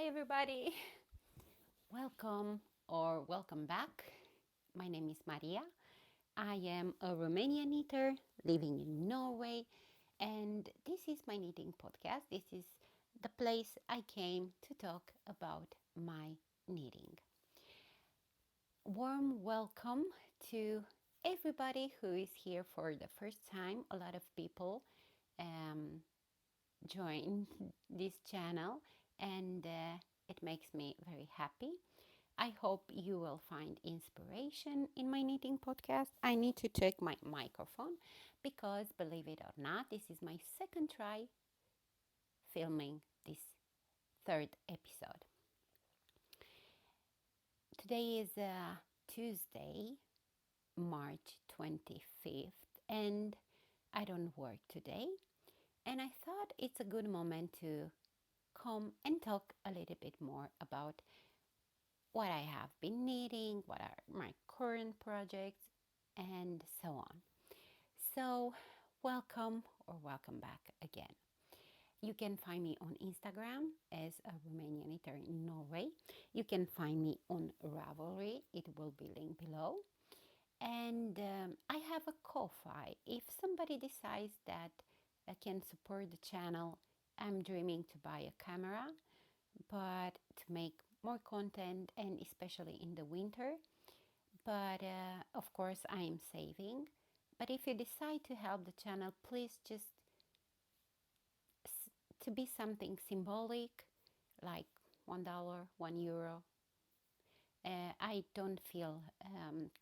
everybody. Welcome or welcome back. My name is Maria. I am a Romanian knitter living in Norway, and this is my knitting podcast. This is the place I came to talk about my knitting. Warm welcome to everybody who is here for the first time. A lot of people um, join this channel, and it makes me very happy. I hope you will find inspiration in my knitting podcast. I need to check my microphone because, believe it or not, this is my second try filming this third episode. Today is Tuesday, March 25th, and I don't work today. And I thought it's a good moment to come and talk a little bit more about what I have been knitting, what are my current projects, and so on. So, welcome or welcome back again. You can find me on Instagram as a Romanian knitter in Norway. You can find me on Ravelry, it will be linked below. And I have a Ko-fi. If somebody decides that I can support the channel, I'm dreaming to buy a camera, but to make more content, and especially in the winter. But of course, I am saving. But if you decide to help the channel, please just to be something symbolic, like $1, €1. I don't feel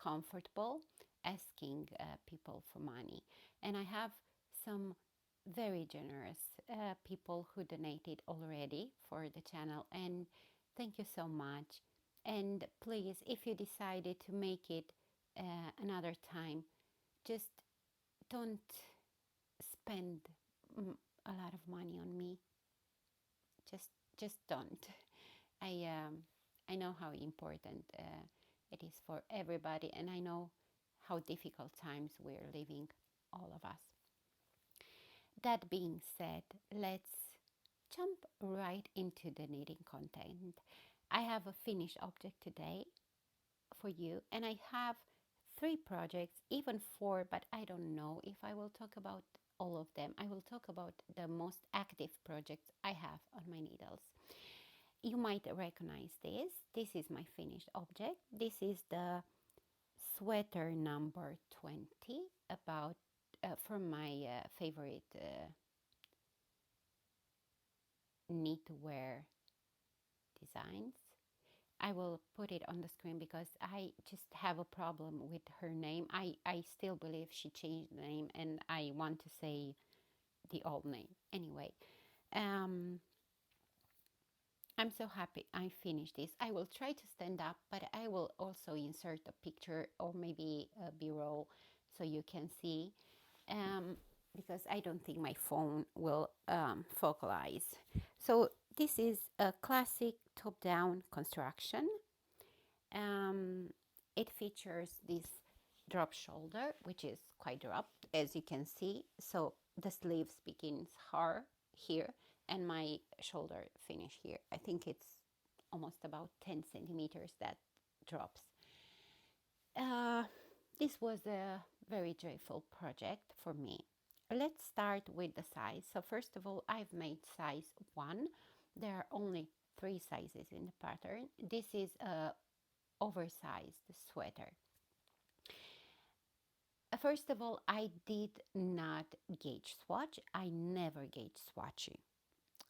comfortable asking people for money. And I have some very generous people who donated already for the channel, and thank you so much. And please, if you decided to make it another time, just don't spend a lot of money on me. Just don't. I I know how important it is for everybody, and I know how difficult times we're living, all of us. That being said, let's jump right into the knitting content. I have a finished object today for you, and I have 3 projects, even 4, but I don't know if I will talk about all of them. I will talk about the most active projects I have on my needles. You might recognize this. This is my finished object. This is the sweater number 20 about from my favorite knitwear designs. I will put it on the screen because I just have a problem with her name. I still believe she changed the name, and I want to say the old name. Anyway, um, I'm so happy I finished this. I will try to stand up, but I will also insert a picture or maybe a B-roll so you can see, because I don't think my phone will focalize. So this is a classic top-down construction. It features this drop shoulder, which is quite dropped, as you can see. So the sleeves begins here, and my shoulder finish here. I think it's almost about 10 centimeters that drops. This was a very joyful project for me. Let's start with the size. So first of all, I've made size 1. There are only 3 sizes in the pattern. This is a oversized sweater. First of all, I did not gauge swatch. I never gauge swatching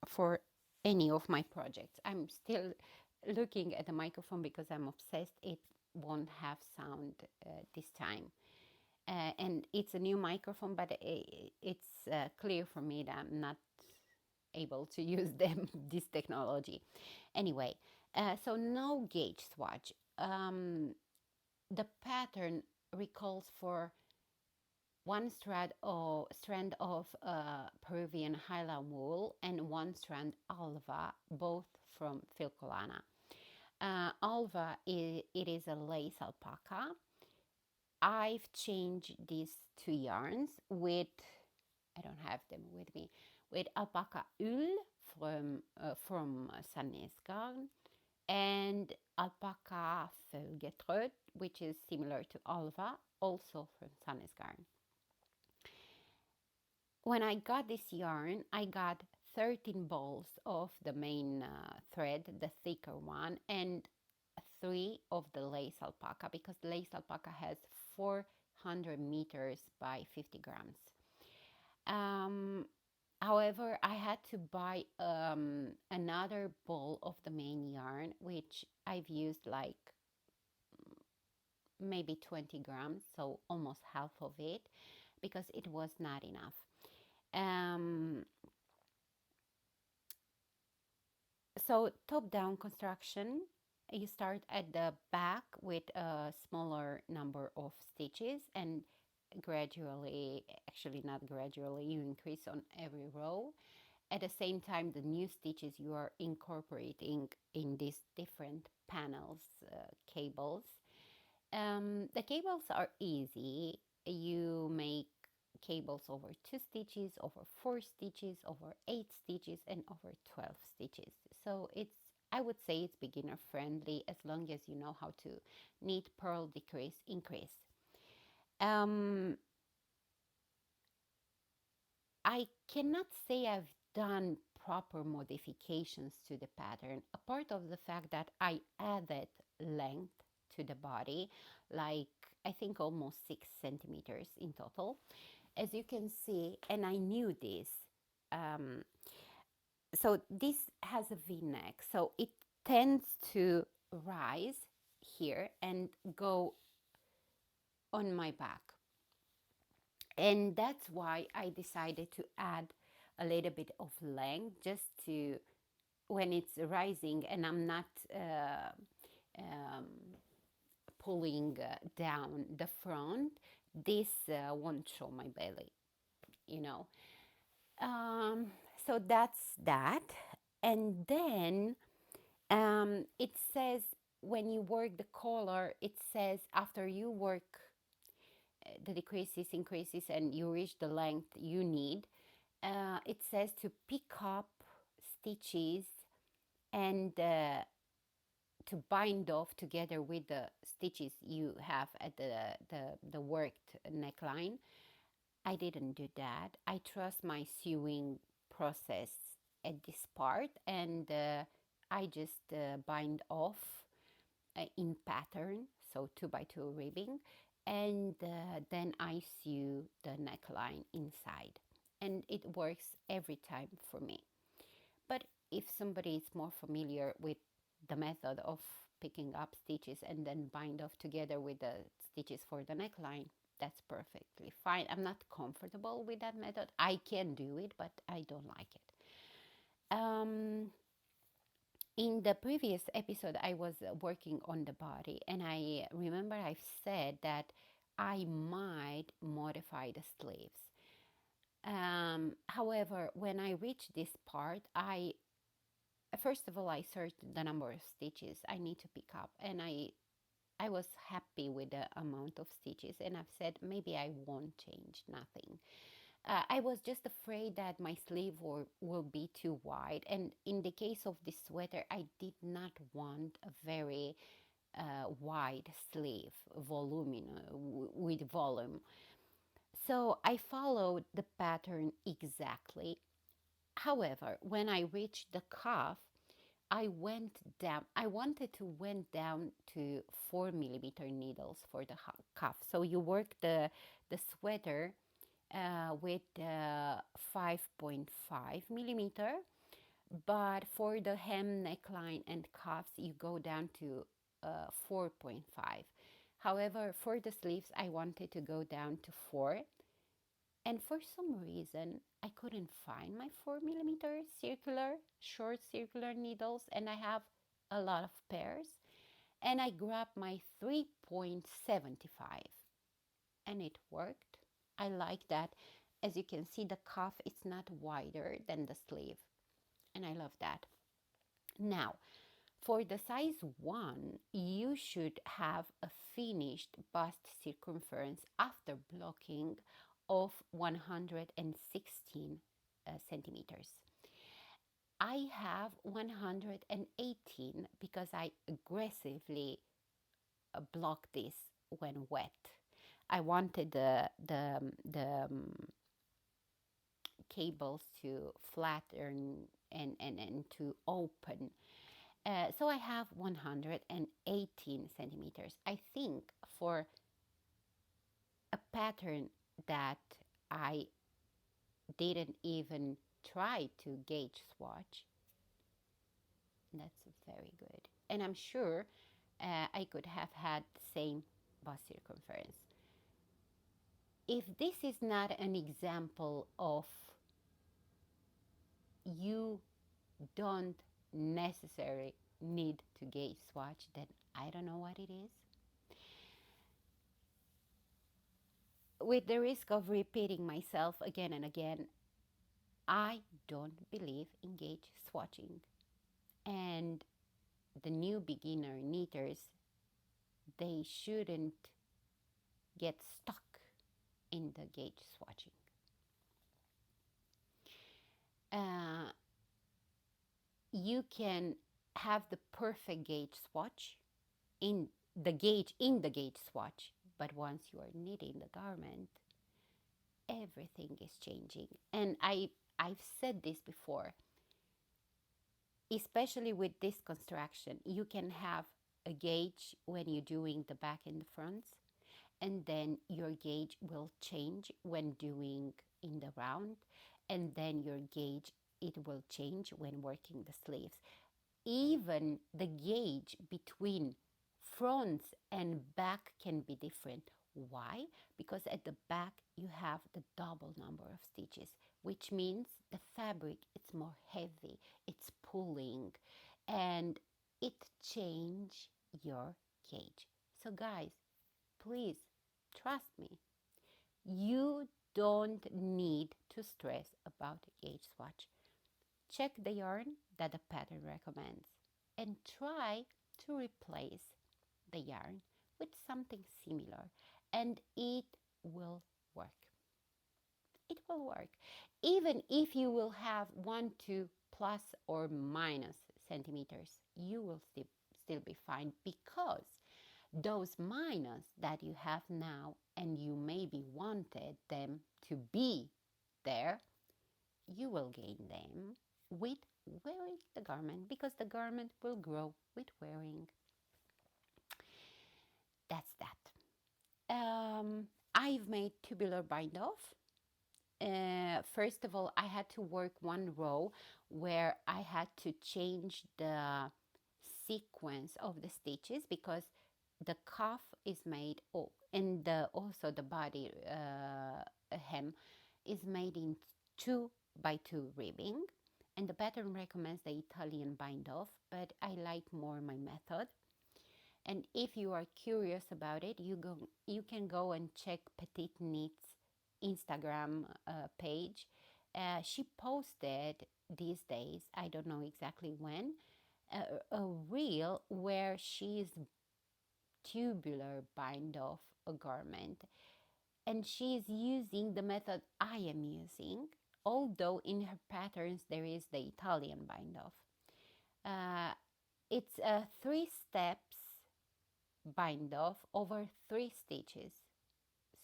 for any of my projects. I'm still looking at the microphone because I'm obsessed. It won't have sound this time. And it's a new microphone, but it's clear for me that I'm not able to use this technology. Anyway, so no gauge swatch. The pattern recalls for one strand of Peruvian Highland wool and one strand alva, both from Filcolana. Alva, it is a lace alpaca. I've changed these 2 yarns with, I don't have them with me, with alpaca wool from Sandnesgarn, and alpaca Felgetröd, which is similar to Alva, also from Sandnesgarn. When I got this yarn, I got 13 balls of the main thread, the thicker one, and 3 of the lace alpaca, because lace alpaca has 400 meters by 50 grams. However, I had to buy another ball of the main yarn, which I've used like maybe 20 grams, so almost half of it, because it was not enough. So top-down construction, you start at the back with a smaller number of stitches, and gradually, actually not gradually, you increase on every row. At the same time, the new stitches you are incorporating in these different panels, cables. The cables are easy. You make cables over 2 stitches, over 4 stitches, over 8 stitches, and over 12 stitches. So I would say it's beginner friendly as long as you know how to knit, purl, decrease, increase. I cannot say I've done proper modifications to the pattern, apart of the fact that I added length to the body, like I think almost 6 centimeters in total. As you can see, and I knew this, so this has a V-neck, so it tends to rise here and go on my back. And that's why I decided to add a little bit of length, just to, when it's rising and I'm not pulling down the front, this won't show my belly, you know. So that's that. And then it says when you work the collar, it says after you work the decreases, increases, and you reach the length you need, it says to pick up stitches and to bind off together with the stitches you have at the worked neckline. I didn't do that. I trust my sewing process at this part, and I just bind off in pattern, so 2x2 ribbing, and then I sew the neckline inside, and it works every time for me. But if somebody is more familiar with the method of picking up stitches and then bind off together with the stitches for the neckline, that's perfectly fine. I'm not comfortable with that method. I can do it, but I don't like it. In the previous episode, I was working on the body, and I remember I've said that I might modify the sleeves. However, when I reached this part, first of all, I searched the number of stitches I need to pick up, and I was happy with the amount of stitches, and I've said maybe I won't change nothing. I was just afraid that my sleeve will be too wide, and in the case of this sweater, I did not want a very wide sleeve, with volume. So I followed the pattern exactly. However, when I reached the cuff, I went down. I wanted to went down to 4mm needles for the cuff. So you work the sweater with 5.5mm, but for the hem, neckline, and cuffs, you go down to 4.5. However, for the sleeves, I wanted to go down to 4. And for some reason, I couldn't find my 4mm short circular needles, and I have a lot of pairs. And I grabbed my 3.75, and it worked. I like that. As you can see, the cuff is not wider than the sleeve, and I love that. Now, for the size 1, you should have a finished bust circumference after blocking of 116 centimeters. I have 118 because I aggressively block this when wet. I wanted the cables to flatten and to open. So I have 118 centimeters. I think for a pattern that I didn't even try to gauge swatch, that's very good. And I'm sure I could have had the same bust circumference. If this is not an example of you don't necessarily need to gauge swatch, then I don't know what it is. With the risk of repeating myself again and again, I don't believe in gauge swatching. And the new beginner knitters, they shouldn't get stuck in the gauge swatching. Uh, you can have the perfect gauge swatch in the gauge swatch, but once you are knitting the garment, everything is changing. And I've said this before, especially with this construction, you can have a gauge when you're doing the back and the fronts, and then your gauge will change when doing in the round, and then your gauge, it will change when working the sleeves. Even the gauge between fronts and back can be different. Why? Because at the back you have the double number of stitches, which means the fabric it's more heavy, it's pulling, and it change your gauge. So guys, please trust me. You don't need to stress about the gauge swatch. Check the yarn that the pattern recommends and try to replace the yarn with something similar, and it will work. It will work. Even if you will have 1, 2 plus or minus centimeters, you will still be fine, because those minus that you have now and you maybe wanted them to be there, you will gain them with wearing the garment, because the garment will grow with wearing. That's that. I've made tubular bind off. First of all, I had to work one row where I had to change the sequence of the stitches, because the cuff is made, and also the body hem is made in 2x2 ribbing, and the pattern recommends the Italian bind off, but I like more my method. And if you are curious about it, you can go and check Petite Knit's Instagram page. She posted these days, I don't know exactly when, a reel where she's tubular bind off a garment, and she's using the method I am using, although in her patterns there is the Italian bind off. It's a 3 steps bind off over 3 stitches.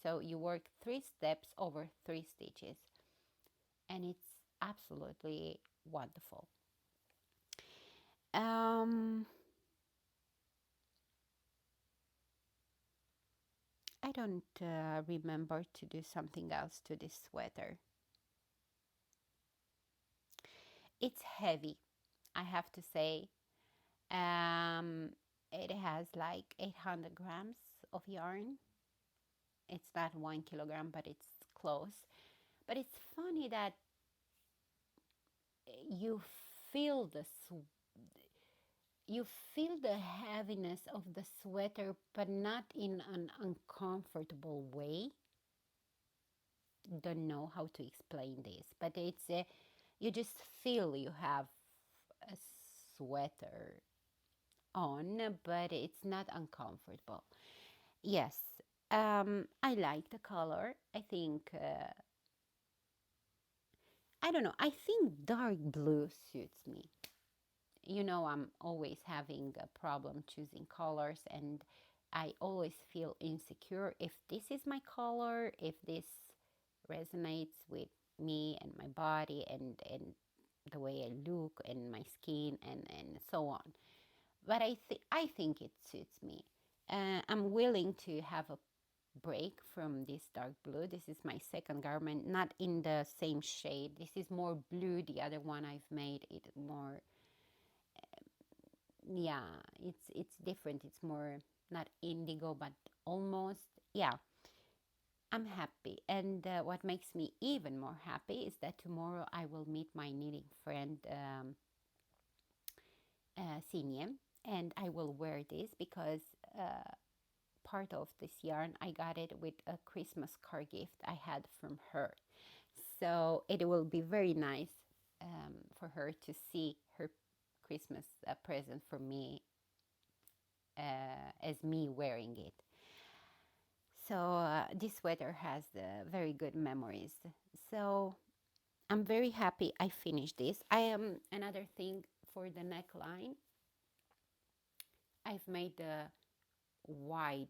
So you work 3 steps over 3 stitches, and it's absolutely wonderful. I don't remember to do something else to this sweater. It's heavy, I have to say. It has like 800 grams of yarn. It's not 1 kilogram, but it's close. But it's funny that you feel the you feel the heaviness of the sweater, but not in an uncomfortable way. Don't know how to explain this, but it's you just feel you have a sweater on, but it's not uncomfortable. Yes, I like the color. I think I don't know. I think dark blue suits me. You know, I'm always having a problem choosing colors, and I always feel insecure if this is my color, if this resonates with me and my body and the way I look and my skin and so on. But I think it suits me. I'm willing to have a break from this dark blue. This is my second garment, not in the same shade. This is more blue. The other one I've made it more, yeah, it's different. It's more not indigo, but almost, yeah. I'm happy, and what makes me even more happy is that tomorrow I will meet my knitting friend Sinie, and I will wear this because part of this yarn I got it with a Christmas card gift I had from her. So it will be very nice for her to see her Christmas present for me as me wearing it. So this sweater has very good memories. So I'm very happy I finished this. I am another thing for the neckline. I've made the wide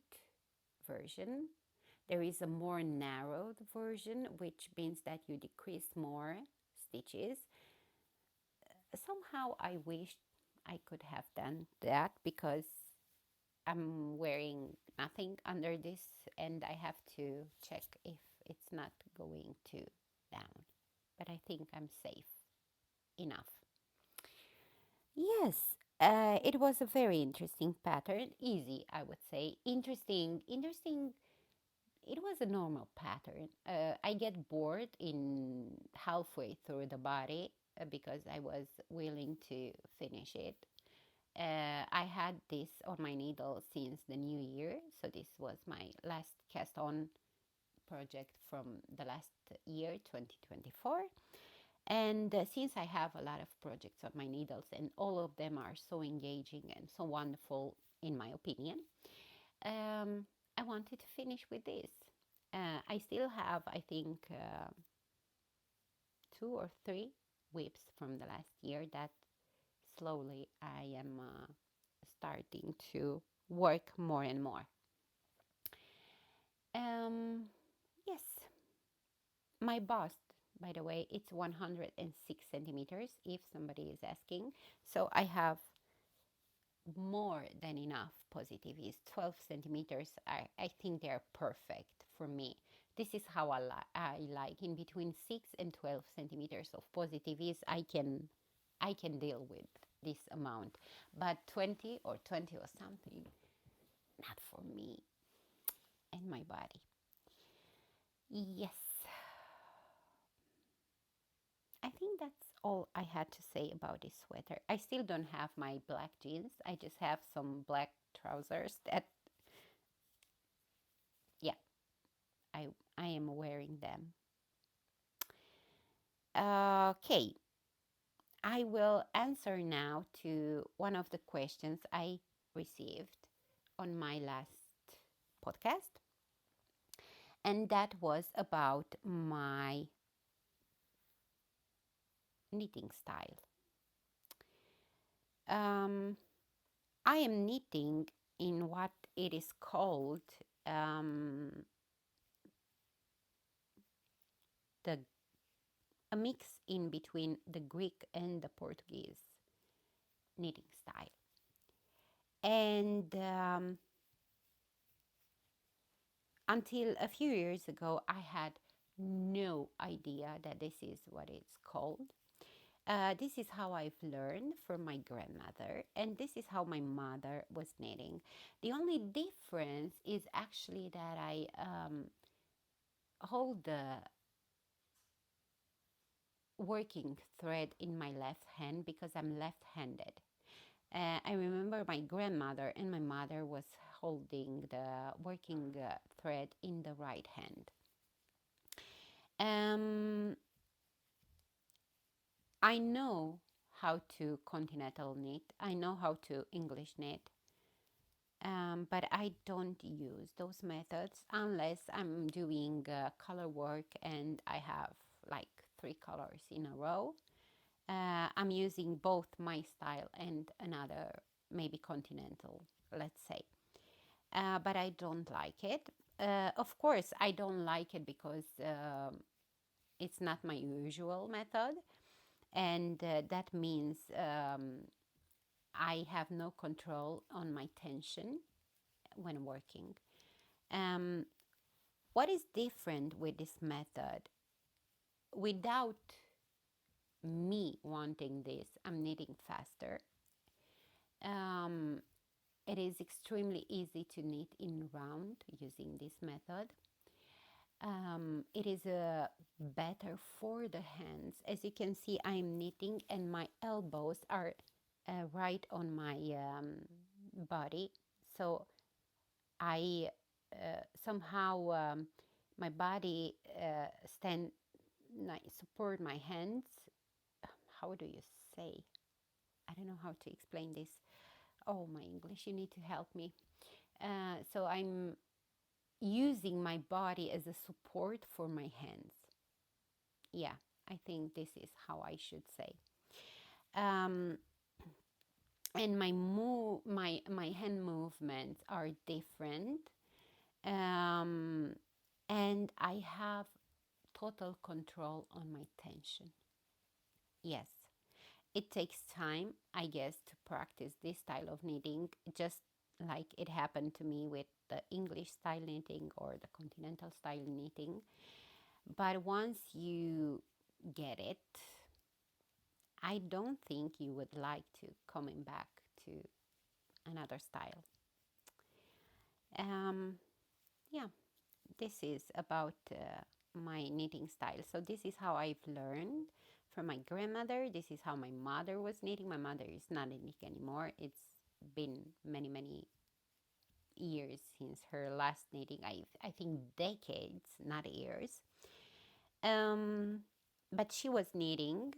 version. There is a more narrowed version, which means that you decrease more stitches. Somehow I wish I could have done that because I'm wearing nothing under this and I have to check if it's not going to down. But I think I'm safe enough. Yes, it was a very interesting pattern. Easy, I would say. Interesting. It was a normal pattern. I get bored in halfway through the body because I was willing to finish it. I had this on my needle since the new year, so this was my last cast on project from the last year, 2024. And since I have a lot of projects on my needles and all of them are so engaging and so wonderful, in my opinion, I wanted to finish with this. I still have, I think, two or three whips from the last year that slowly I am starting to work more and more. Yes, my bust, by the way, it's 106 centimeters if somebody is asking. So I have more than enough positives. 12 centimeters, I think they're perfect for me. This is how I like in between 6 and 12 centimeters of positives. I can deal with this amount, but 20 or 20 or something, not for me and my body. Yes, I think that's all I had to say about this sweater. I still don't have my black jeans. I just have some black trousers that, yeah, I am wearing them. Okay, I will answer now to one of the questions I received on my last podcast, and that was about my knitting style. Um, I am knitting in what it is called um, the a mix in between the Greek and the Portuguese knitting style. And until a few years ago, I had no idea that this is what it's called. This is how I've learned from my grandmother, and this is how my mother was knitting. The only difference is actually that I hold the working thread in my left hand because I'm left-handed. I remember my grandmother and my mother was holding the working thread in the right hand. Um, I know how to continental knit. I know how to English knit. But I don't use those methods unless I'm doing color work and I have like 3 colors in a row. I'm using both my style and another, maybe continental, let's say. But I don't like it. Of course, I don't like it because it's not my usual method, and that means I have no control on my tension when working. Um, what is different with this method? Without me wanting this, I'm knitting faster. Um, it is extremely easy to knit in round using this method. It is better for the hands. As you can see, I'm knitting and my elbows are right on my body. So I somehow my body support my hands. How do you say? I don't know how to explain this. Oh, my English, you need to help me. So I'm using my body as a support for my hands. Yeah, I think this is how I should say. Um, and my hand movements are different, and I have total control on my tension. Yes, it takes time, I guess, to practice this style of knitting, just like it happened to me with the English style knitting or the continental style knitting. But once you get it, I don't think you would like to coming back to another style. Um, yeah, this is about my knitting style. So this is how I've learned from my grandmother. This is how my mother was knitting. My mother is not knitting anymore. It's been many, many years since her last knitting. I think decades, not years. Um, but she was knitting.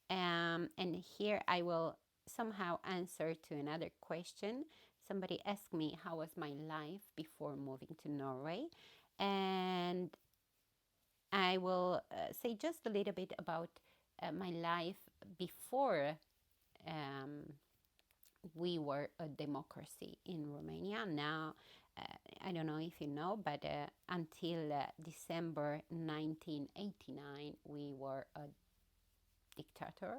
And here I will somehow answer to another question. Somebody asked me how was my life before moving to Norway. And I will say just a little bit about my life before um, we were a democracy in Romania. Now, I don't know if you know, but until December 1989, we were a dictator.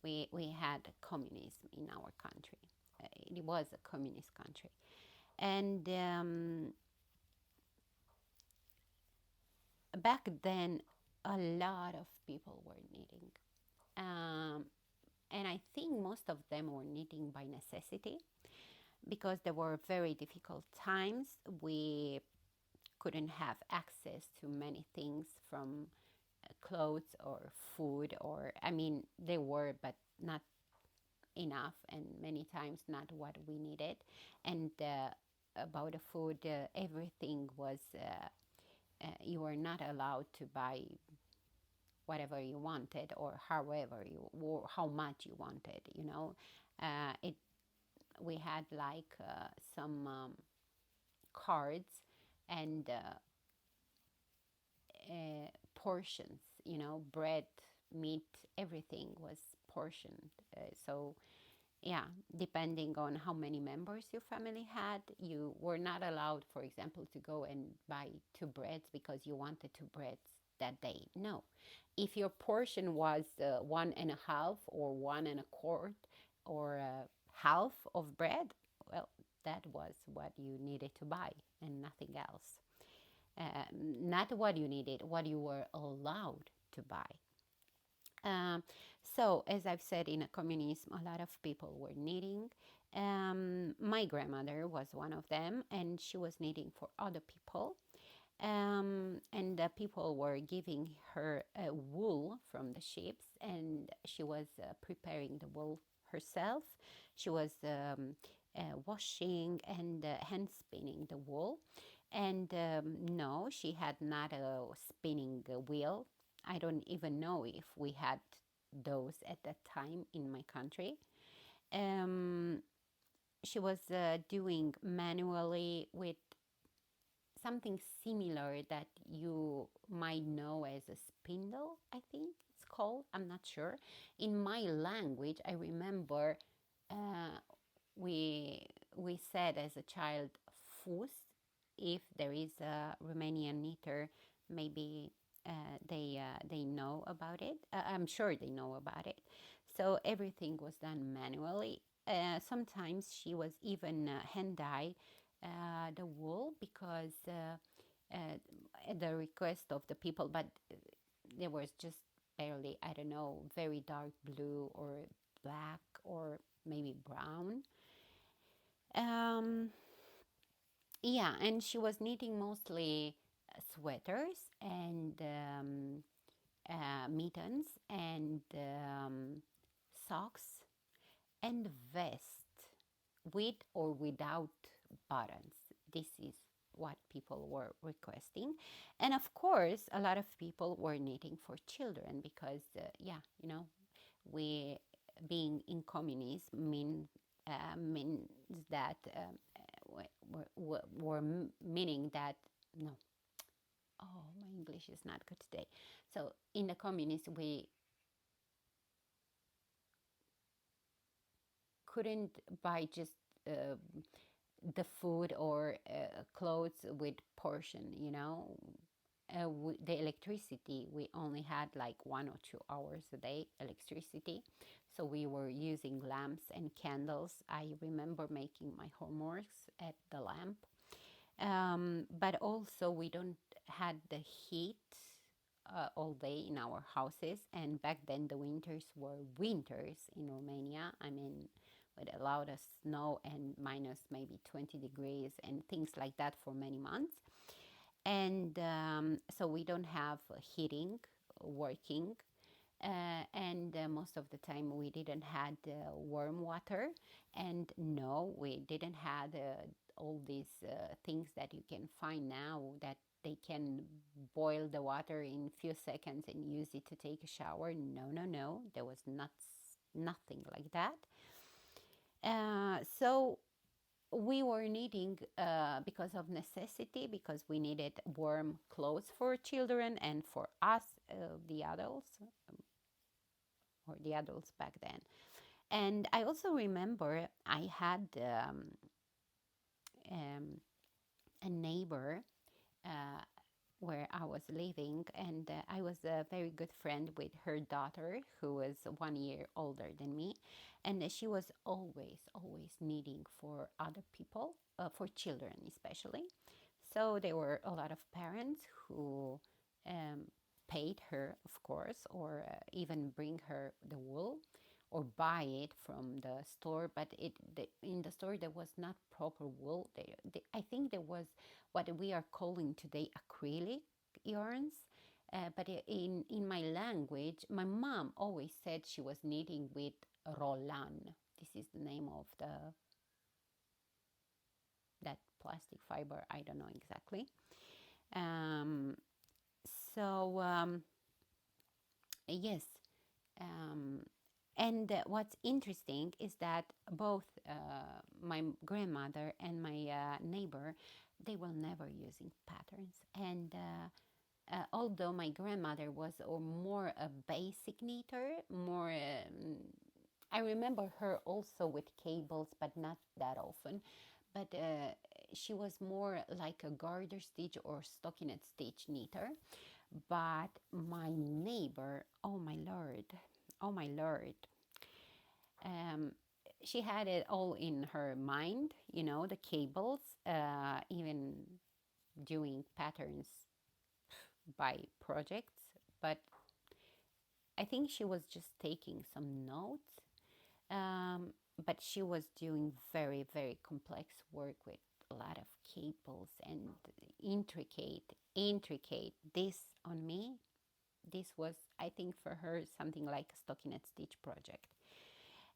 We had communism in our country. It was a communist country. And back then, a lot of people were knitting. Um, and I think most of them were knitting by necessity because there were very difficult times. We couldn't have access to many things from clothes or food, or I mean, they were, but not enough, and many times not what we needed. And about the food, everything was you were not allowed to buy whatever you wanted or however you or how much you wanted. It we had like some cards and portions. Bread, meat, everything was portioned. So yeah, depending on how many members your family had, you were not allowed, for example, to go and buy 2 breads because you wanted 2 breads that day. No. If your portion was 1.5 or 1.25 or half of bread, well, that was what you needed to buy and nothing else. Not what you needed, what you were allowed to buy. Um, so, as I've said, in a communism, a lot of people were knitting. My grandmother was one of them, and she was knitting for other people. And the people were giving her wool from the ships, and she was preparing the wool herself. She was washing and hand spinning the wool. And no, she had not a spinning wheel. I don't even know if we had those at that time in my country. Um, she was doing manually with something similar that you might know as a spindle, I think it's called. I'm not sure. In my language, I remember uh, we we said as a child fus. If there is a Romanian knitter, maybe they know about it. I'm sure they know about it. So everything was done manually. Sometimes she was even hand dye the wool because at the request of the people, but there was just barely, I don't know, very dark blue or black or maybe brown. Um, yeah, and she was knitting mostly sweaters and mittens and socks and vest with or without buttons. This is what people were requesting. And of course, a lot of people were knitting for children because, yeah, we being in communism means that were meaning that no. Oh, my English is not good today. So in the communism, we couldn't buy just uh, the food or clothes with portion, the electricity, we only had like 1 or 2 hours a day electricity, so we were using lamps and candles. I remember making my homeworks at the lamp. But also we don't had the heat all day in our houses, and back then the winters were winters in Romania. I mean, with a lot of snow and minus maybe 20 degrees and things like that for many months. And so we don't have heating working. And most of the time we didn't had warm water, and no, we didn't had all these things that you can find now that they can boil the water in few seconds and use it to take a shower. No, no, no, there was nothing like that. So we were needing, because of necessity, because we needed warm clothes for children and for us, the adults, or the adults back then. And I also remember I had um, a neighbor uh, where I was living, and I was a very good friend with her daughter, who was 1 year older than me, and she was always needing for other people, for children especially. So there were a lot of parents who um, paid her, of course, or even bring her the wool or buy it from the store. But in the store there was not proper wool. I think there was what we are calling today acrylic yarns. But in my language, my mom always said she was knitting with Rolan. This is the name of the that plastic fiber. I don't know exactly. Um, so yes, um, and what's interesting is that both my grandmother and my neighbor, they were never using patterns. And although my grandmother was more a basic knitter, more I remember her also with cables, but not that often. But she was more like a garter stitch or stockinette stitch knitter. But my neighbor, oh my lord, um, she had it all in her mind, the cables, even doing patterns by projects. But I think she was just taking some notes. But she was doing very, very complex work with a lot of cables and intricate. This on me, this was, I think, for her something like a stockinette stitch project.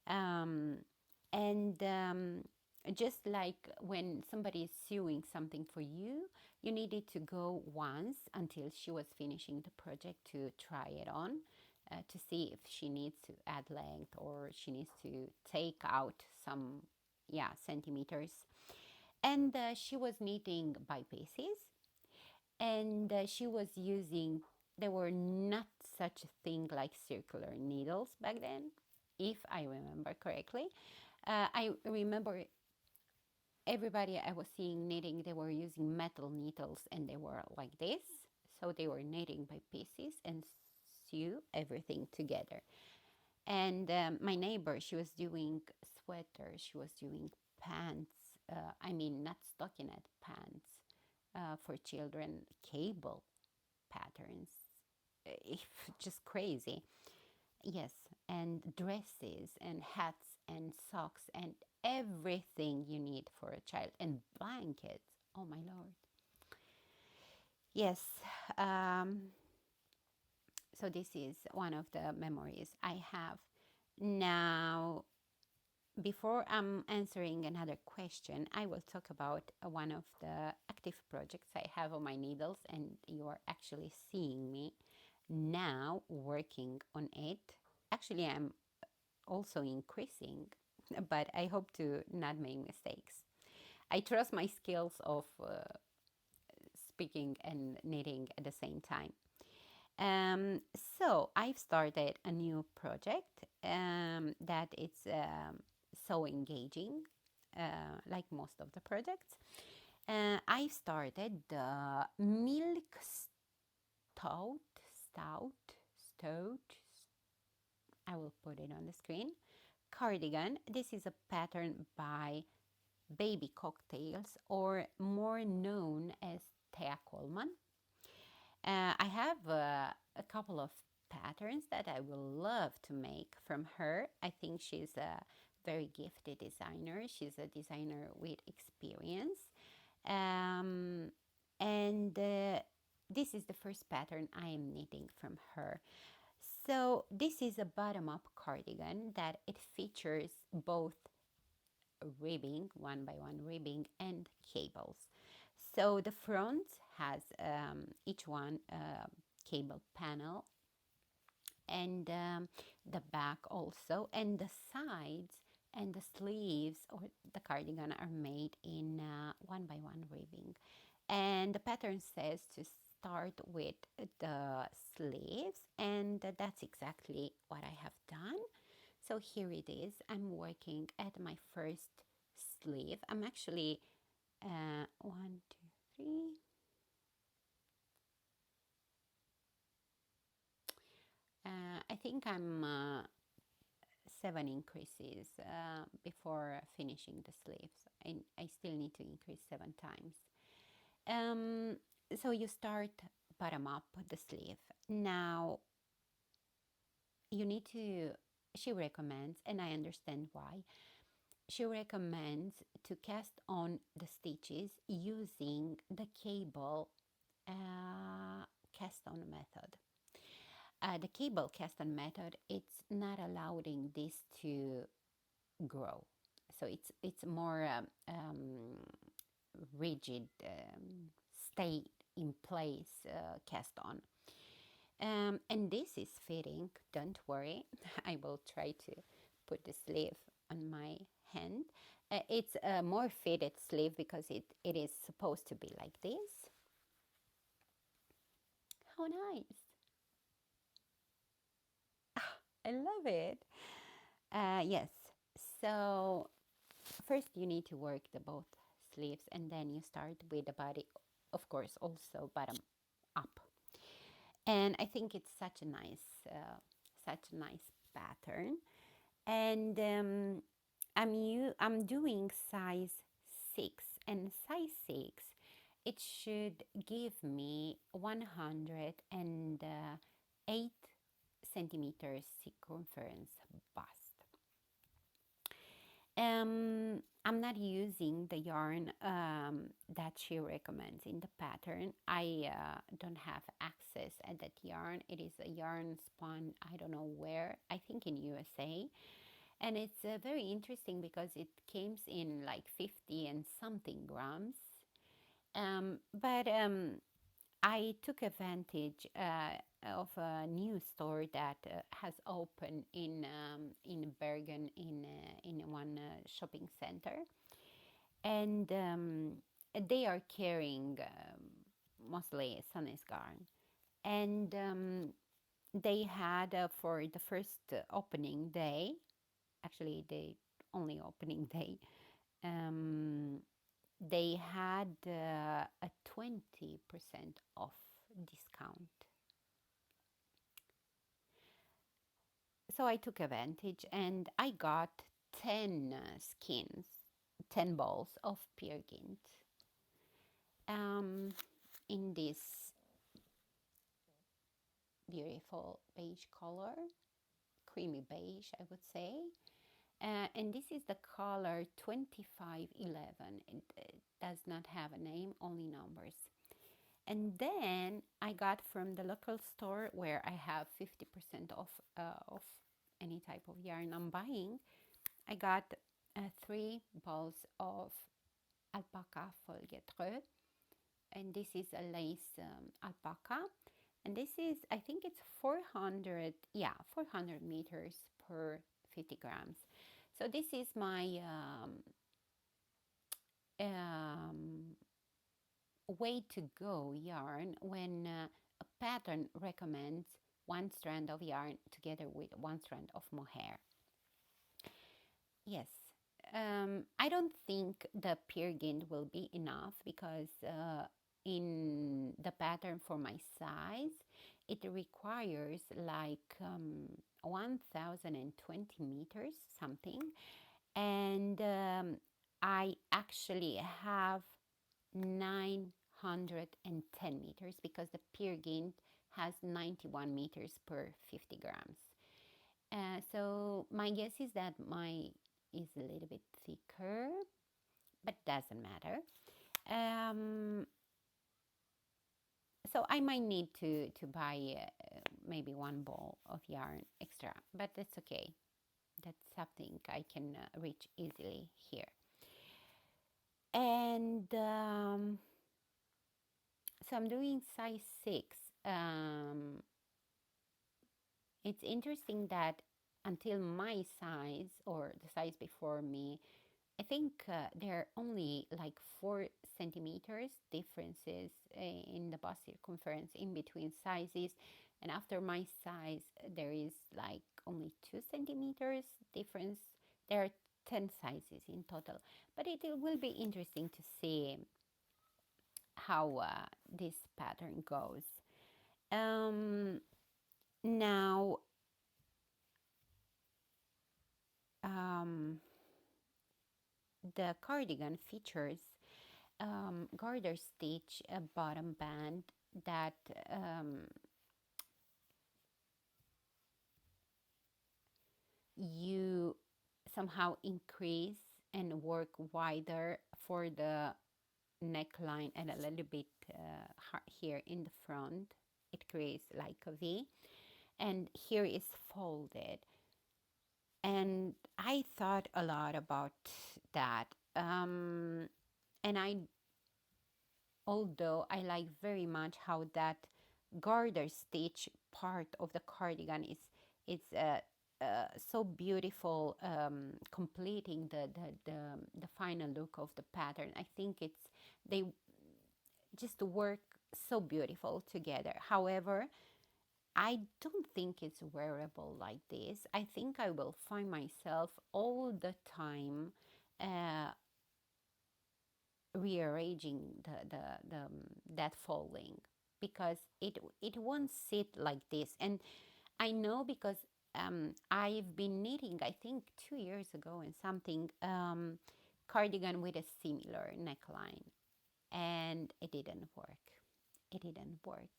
Um, and just like when somebody is sewing something for you, you needed to go once until she was finishing the project to try it on, to see if she needs to add length or she needs to take out some, yeah, centimeters. And she was knitting by pieces. And she was using, there were not such a thing like circular needles back then, if I remember correctly. I remember everybody I was seeing knitting, they were using metal needles and they were like this. So they were knitting by pieces and sew everything together. And my neighbor, she was doing sweaters, she was doing pants. I mean, not stockinette pants for children, cable patterns. Just crazy. Yes, and dresses and hats and socks and everything you need for a child, and blankets. Oh my lord. Yes. Um, so this is one of the memories I have. Now, before I'm answering another question, I will talk about one of the active projects I have on my needles, and you are actually seeing me now working on it. Actually, I'm also increasing, but I hope to not make mistakes. I trust my skills of speaking and knitting at the same time. Um, so I've started a new project that is so engaging, like most of the projects. I've started the milk stout, stout, stout. I will put it on the screen. Cardigan. This is a pattern by Baby Cocktails, or more known as Thea Coleman. I have a couple of patterns that I will love to make from her. I think she's a very gifted designer. She's a designer with experience. Um, and this is the first pattern I am knitting from her. So this is a bottom-up cardigan that it features both ribbing, one by one ribbing, and cables. So the front has each one a cable panel, and the back also, and the sides and the sleeves or the cardigan are made in one by one ribbing. And the pattern says to start with the sleeves, and that's exactly what I have done. So here it is. I'm working at my first sleeve. I'm actually one, two, three. I think I'm seven increases before finishing the sleeves. I still need to increase 7 times. Um, so you start bottom up the sleeve. Now you need to, she recommends, and I understand why, she recommends to cast on the stitches using the cable cast on method. The cable cast on method, it's not allowing this to grow. So it's more rigid, stay in place cast on. And this is fitting, don't worry. I will try to put the sleeve on my hand. It's a more fitted sleeve because it is supposed to be like this. How nice. I love it. Yes. So first you need to work the both sleeves, and then you start with the body, of course, also bottom up. And I think it's such a nice pattern. And I'm doing size 6, and size 6, it should give me 108 centimeters circumference bust. I'm not using the yarn that she recommends in the pattern. I don't have access at that yarn. It is a yarn spun, I don't know where, I think in USA. And it's very interesting because it comes in like 50 and something grams. But I took advantage of a new store that has opened in Bergen in one shopping center, and they are carrying mostly Sunny's garden. And they had for the first opening day, actually the only opening day, um, they had a 20% off discount. So I took advantage and I got 10 skins, 10 balls of pear gynt in this beautiful beige color, creamy beige, I would say. And this is the color 2511. It does not have a name, only numbers. And then I got from the local store where I have 50% off of any type of yarn I'm buying. I got 3 balls of alpaca feuilletreux, and this is a lace alpaca. And this is, I think it's 400, yeah, 400 meters per 50 grams. So this is my um, way to go yarn when a pattern recommends one strand of yarn together with one strand of mohair. Yes, I don't think the pear gynt will be enough because in the pattern for my size, it requires like 1020 meters something, and I actually have 910 meters because the pear gynt has 91 meters per 50 grams. So my guess is that my is a little bit thicker, but doesn't matter. Um, so I might need to buy maybe 1 ball of yarn extra, but that's okay. That's something I can reach easily here. And so I'm doing size 6. It's interesting that until my size or the size before me, I think there are only like 4 centimeters differences in the bust circumference in between sizes. And after my size, there is like only 2 centimeters difference. There are 10 sizes in total. But it will be interesting to see how this pattern goes. Um, now, um, the cardigan features garter stitch bottom band that you somehow increase and work wider for the neckline and a little bit here in the front. It creates like a V, and here is folded. And I thought a lot about that. And I although I like very much how that garter stitch part of the cardigan is it's so beautiful, completing the final look of the pattern. I think it's they just work so beautiful together. However, I don't think it's wearable like this. I think I will find myself all the time uh, rearranging that folding because it won't sit like this. And I know because I've been knitting, I think 2 years ago and something, cardigan with a similar neckline, and it didn't work. It didn't work.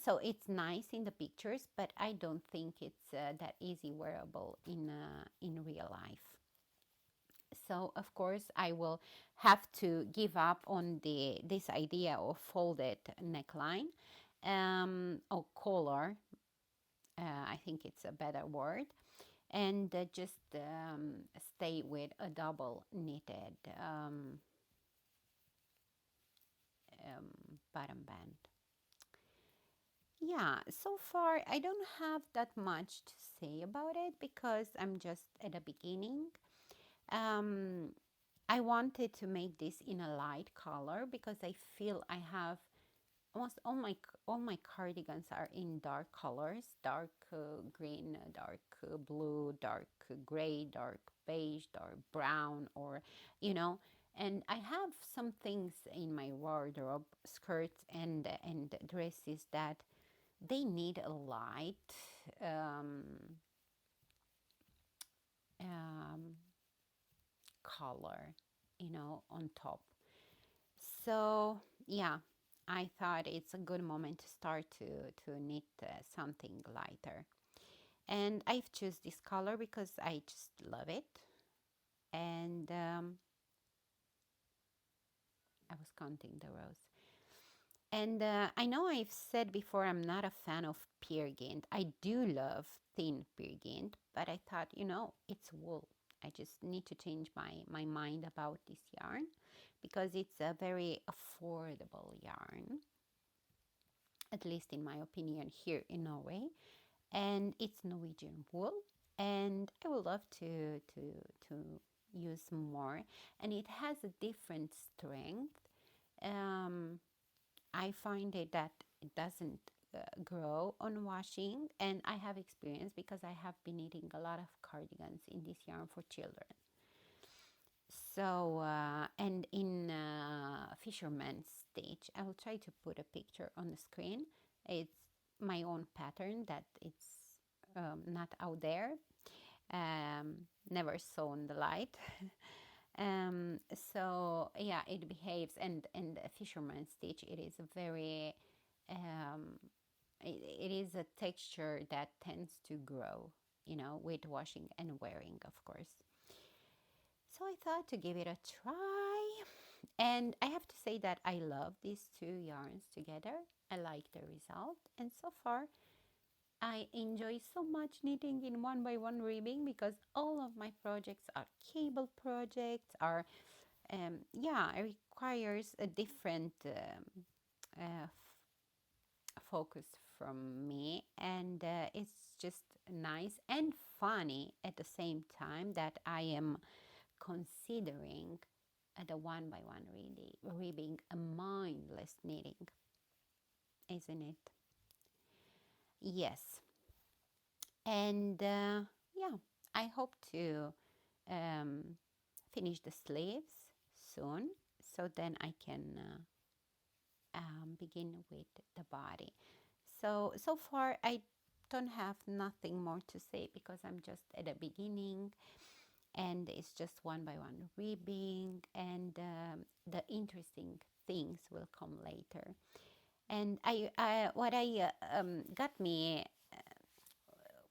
So it's nice in the pictures, but I don't think it's that easy wearable in real life. So of course I will have to give up on this idea of folded neckline or collar. I think it's a better word, and just stay with a double knitted bottom band. Yeah, so far I don't have that much to say about it because I'm just at the beginning. Um, I wanted to make this in a light color because I feel I have almost all my cardigans are in dark colors, dark green, dark blue, dark gray, dark beige, dark brown, or you know. And I have some things in my wardrobe, skirts and dresses that they need a light um, um, color, on top. So yeah, I thought it's a good moment to start to knit something lighter. And I've choose this color because I just love it. And I was counting the rows. And I know I've said before I'm not a fan of pear gynt. I do love thin pear gynt, but I thought, it's wool. I just need to change my mind about this yarn because it's a very affordable yarn, at least in my opinion, here in Norway. And it's Norwegian wool. And I would love to use more. And it has a different strength. Um, I find it that it doesn't grow on washing, and I have experience because I have been knitting a lot of cardigans in this yarn for children. So and in fisherman stitch, I will try to put a picture on the screen. It's my own pattern that it's not out there, never saw in the light. So yeah, it behaves, and a fisherman stitch, it is a very it is a texture that tends to grow, with washing and wearing, of course. So I thought to give it a try, and I have to say that I love these two yarns together. I like the result, and so far I enjoy so much knitting in one by one ribbing because all of my projects are cable projects, are yeah, it requires a different focus from me, and it's just nice and funny at the same time that I am considering the one by one ribbing a mindless knitting, isn't it? Yes. And yeah, I hope to um, finish the sleeves soon, so then I can begin with the body. So far I don't have nothing more to say because I'm just at the beginning, and it's just one by one ribbing, and the interesting things will come later. And what I got me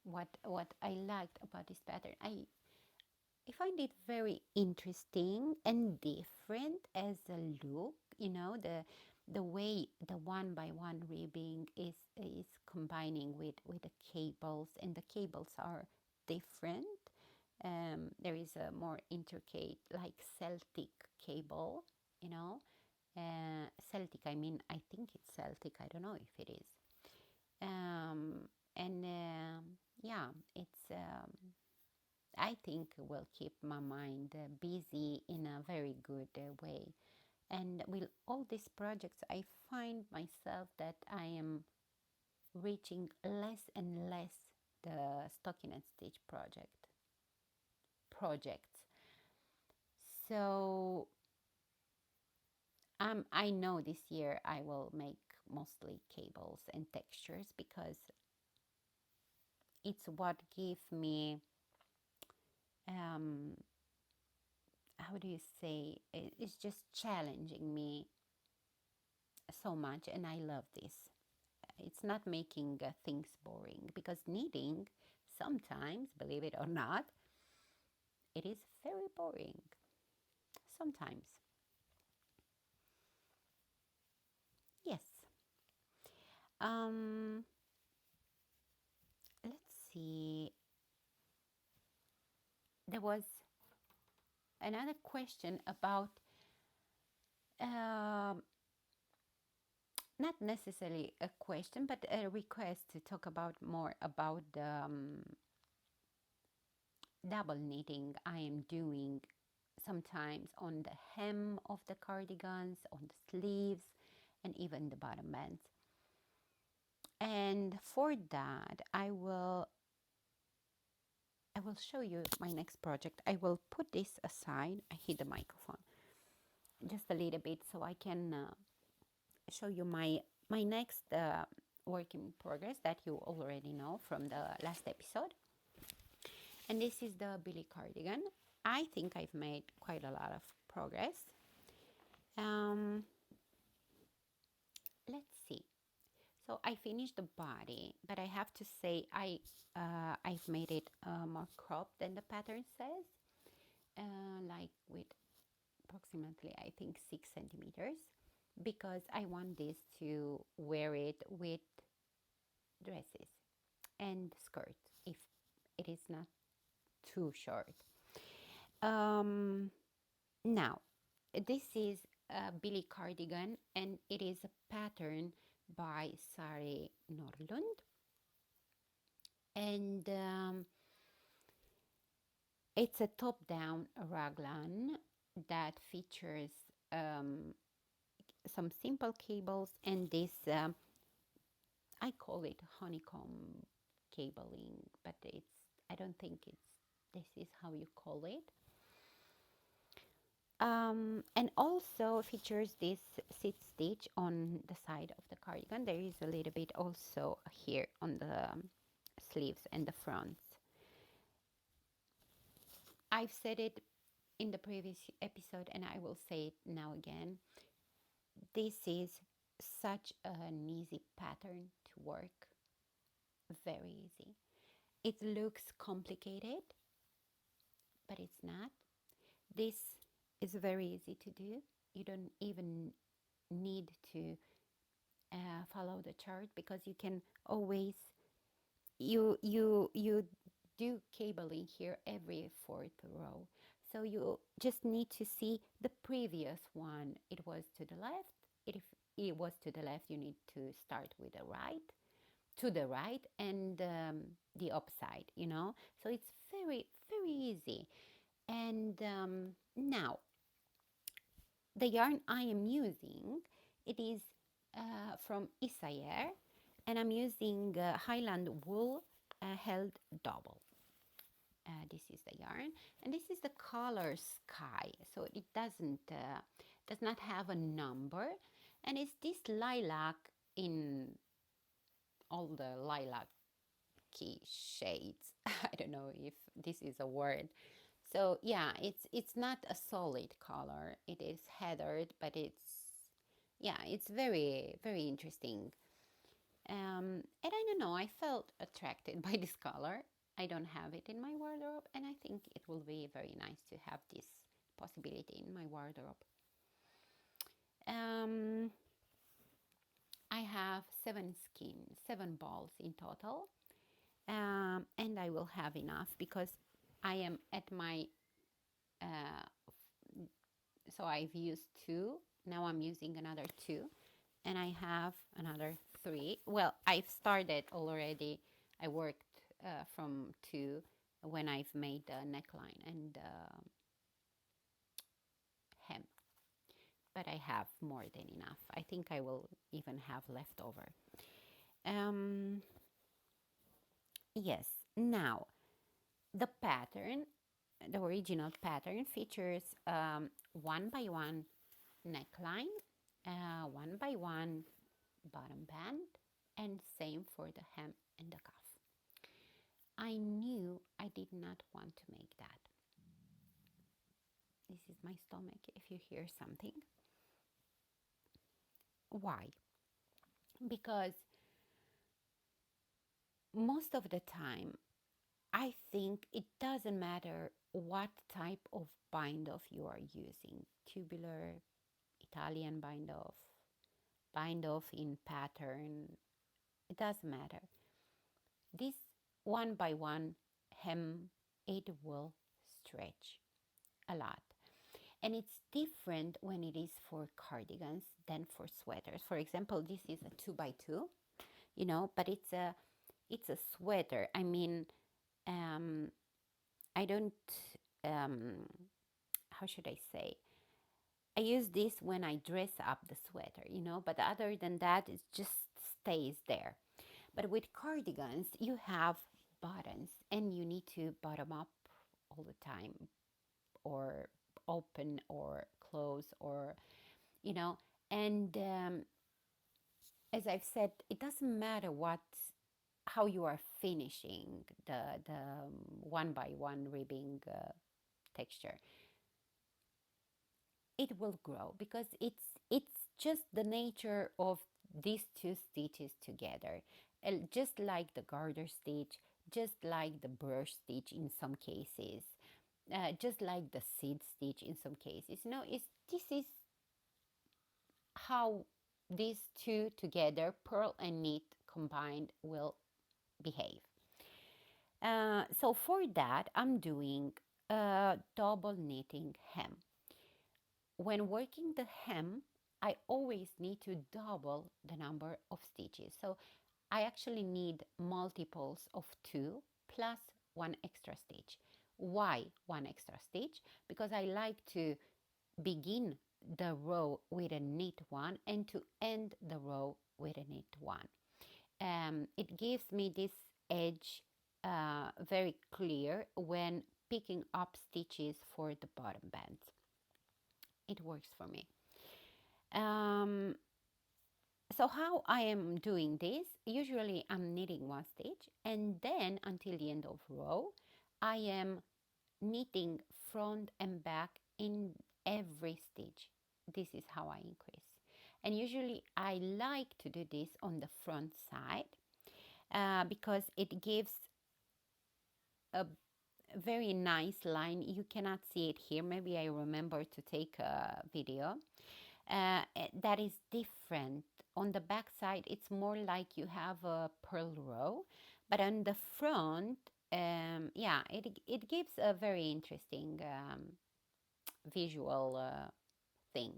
what I liked about this pattern, I find it very interesting and different as a look. The way the one by one ribbing is combining with the cables, and the cables are different. There is a more intricate, like Celtic cable, you know. Celtic, I mean, I think it's Celtic. I don't know if it is. And yeah, it's. I think will keep my mind busy in a very good way. And with all these projects, I find myself that I am reaching less and less the stocking and stitch projects. So I know this year I will make mostly cables and textures because it's what give me um, how do you say, it's just challenging me so much, and I love this. It's not making things boring, because knitting sometimes, believe it or not, it is very boring sometimes. Yes. um let's see, there was another question about um not necessarily a question, but a request to talk about more about the double knitting I am doing sometimes on the hem of the cardigans, on the sleeves, and even the bottom bands. And for that, I will show you my next project. I will put this aside. I hit the microphone just a little bit so I can show you my next work in progress that you already know from the last episode. And this is the Billie cardigan. I think I've made quite a lot of progress. Um, let's see. So I finished the body, but I have to say I've made it more cropped than the pattern says, like with approximately I think 6 centimeters, because I want this to wear it with dresses and skirts if it is not too short. Now, this is a Billie cardigan, and it is a pattern by Sari Norlund, and it's a top-down raglan that features some simple cables and this I call it honeycomb cabling, but I don't think this is how you call it. And also features this sit stitch on the side of the cardigan. There is a little bit also here on the sleeves and the fronts. I've said it in the previous episode and I will say it now again. This is such an easy pattern to work. Very easy. It looks complicated, but it's not. This is very easy to do. You don't even need to follow the chart because you can always you do cabling here every fourth row. So you just need to see the previous one. It was to the left. If it was to the left, you need to start with the right, to the right, and the upside, So it's very, very easy. And now, the yarn I am using, it is from Isayer, and I'm using Highland wool held double. This is the yarn, and this is the color Sky, so it does not have a number, and it's this lilac in all the lilac-y shades. I don't know if this is a word. So yeah, it's not a solid color. It is heathered, but it's very, very interesting. And I don't know, I felt attracted by this color. I don't have it in my wardrobe, and I think it will be very nice to have this possibility in my wardrobe. I have 7 balls in total, and I will have enough because I am at my, so I've used 2, now I'm using another 2, and I have another 3. Well, I've started already. I worked from 2 when I've made the neckline and hem, but I have more than enough. I think I will even have leftover. Yes, now the pattern, the original pattern features 1x1 neckline, 1x1 bottom band, and same for the hem and the cuff. I knew I did not want to make that. This is my stomach if you hear something. Why? Because most of the time I think it doesn't matter what type of bind off you are using. Tubular, Italian bind off in pattern, it doesn't matter. This 1x1 hem, it will stretch a lot. And it's different when it is for cardigans than for sweaters. For example, this is a 2x2, but it's a sweater. I mean, I don't, how should I say? I use this when I dress up the sweater, but other than that, it just stays there. But with cardigans, you have buttons and you need to button up all the time, or open or close, or, you know, and as I've said, it doesn't matter how you are finishing the one by one ribbing texture. It will grow because it's just the nature of these two stitches together. Just like the garter stitch, just like the brush stitch in some cases, just like the seed stitch in some cases. This is how these two together, pearl and knit combined, will behave. So for that, I'm doing a double knitting hem. When working the hem, I always need to double the number of stitches. So I actually need multiples of 2 plus one extra stitch. Why one extra stitch? Because I like to begin the row with a knit one and to end the row with a knit one. It gives me this edge very clear when picking up stitches for the bottom bands. It works for me. Um, so how I am doing this, usually I'm knitting one stitch, and then until the end of row, I am knitting front and back in every stitch. This is how I increase. And usually I like to do this on the front side because it gives a very nice line. You cannot see it here. Maybe I remember to take a video. That is different. On the back side, it's more like you have a purl row, but on the front, it gives a very interesting visual thing.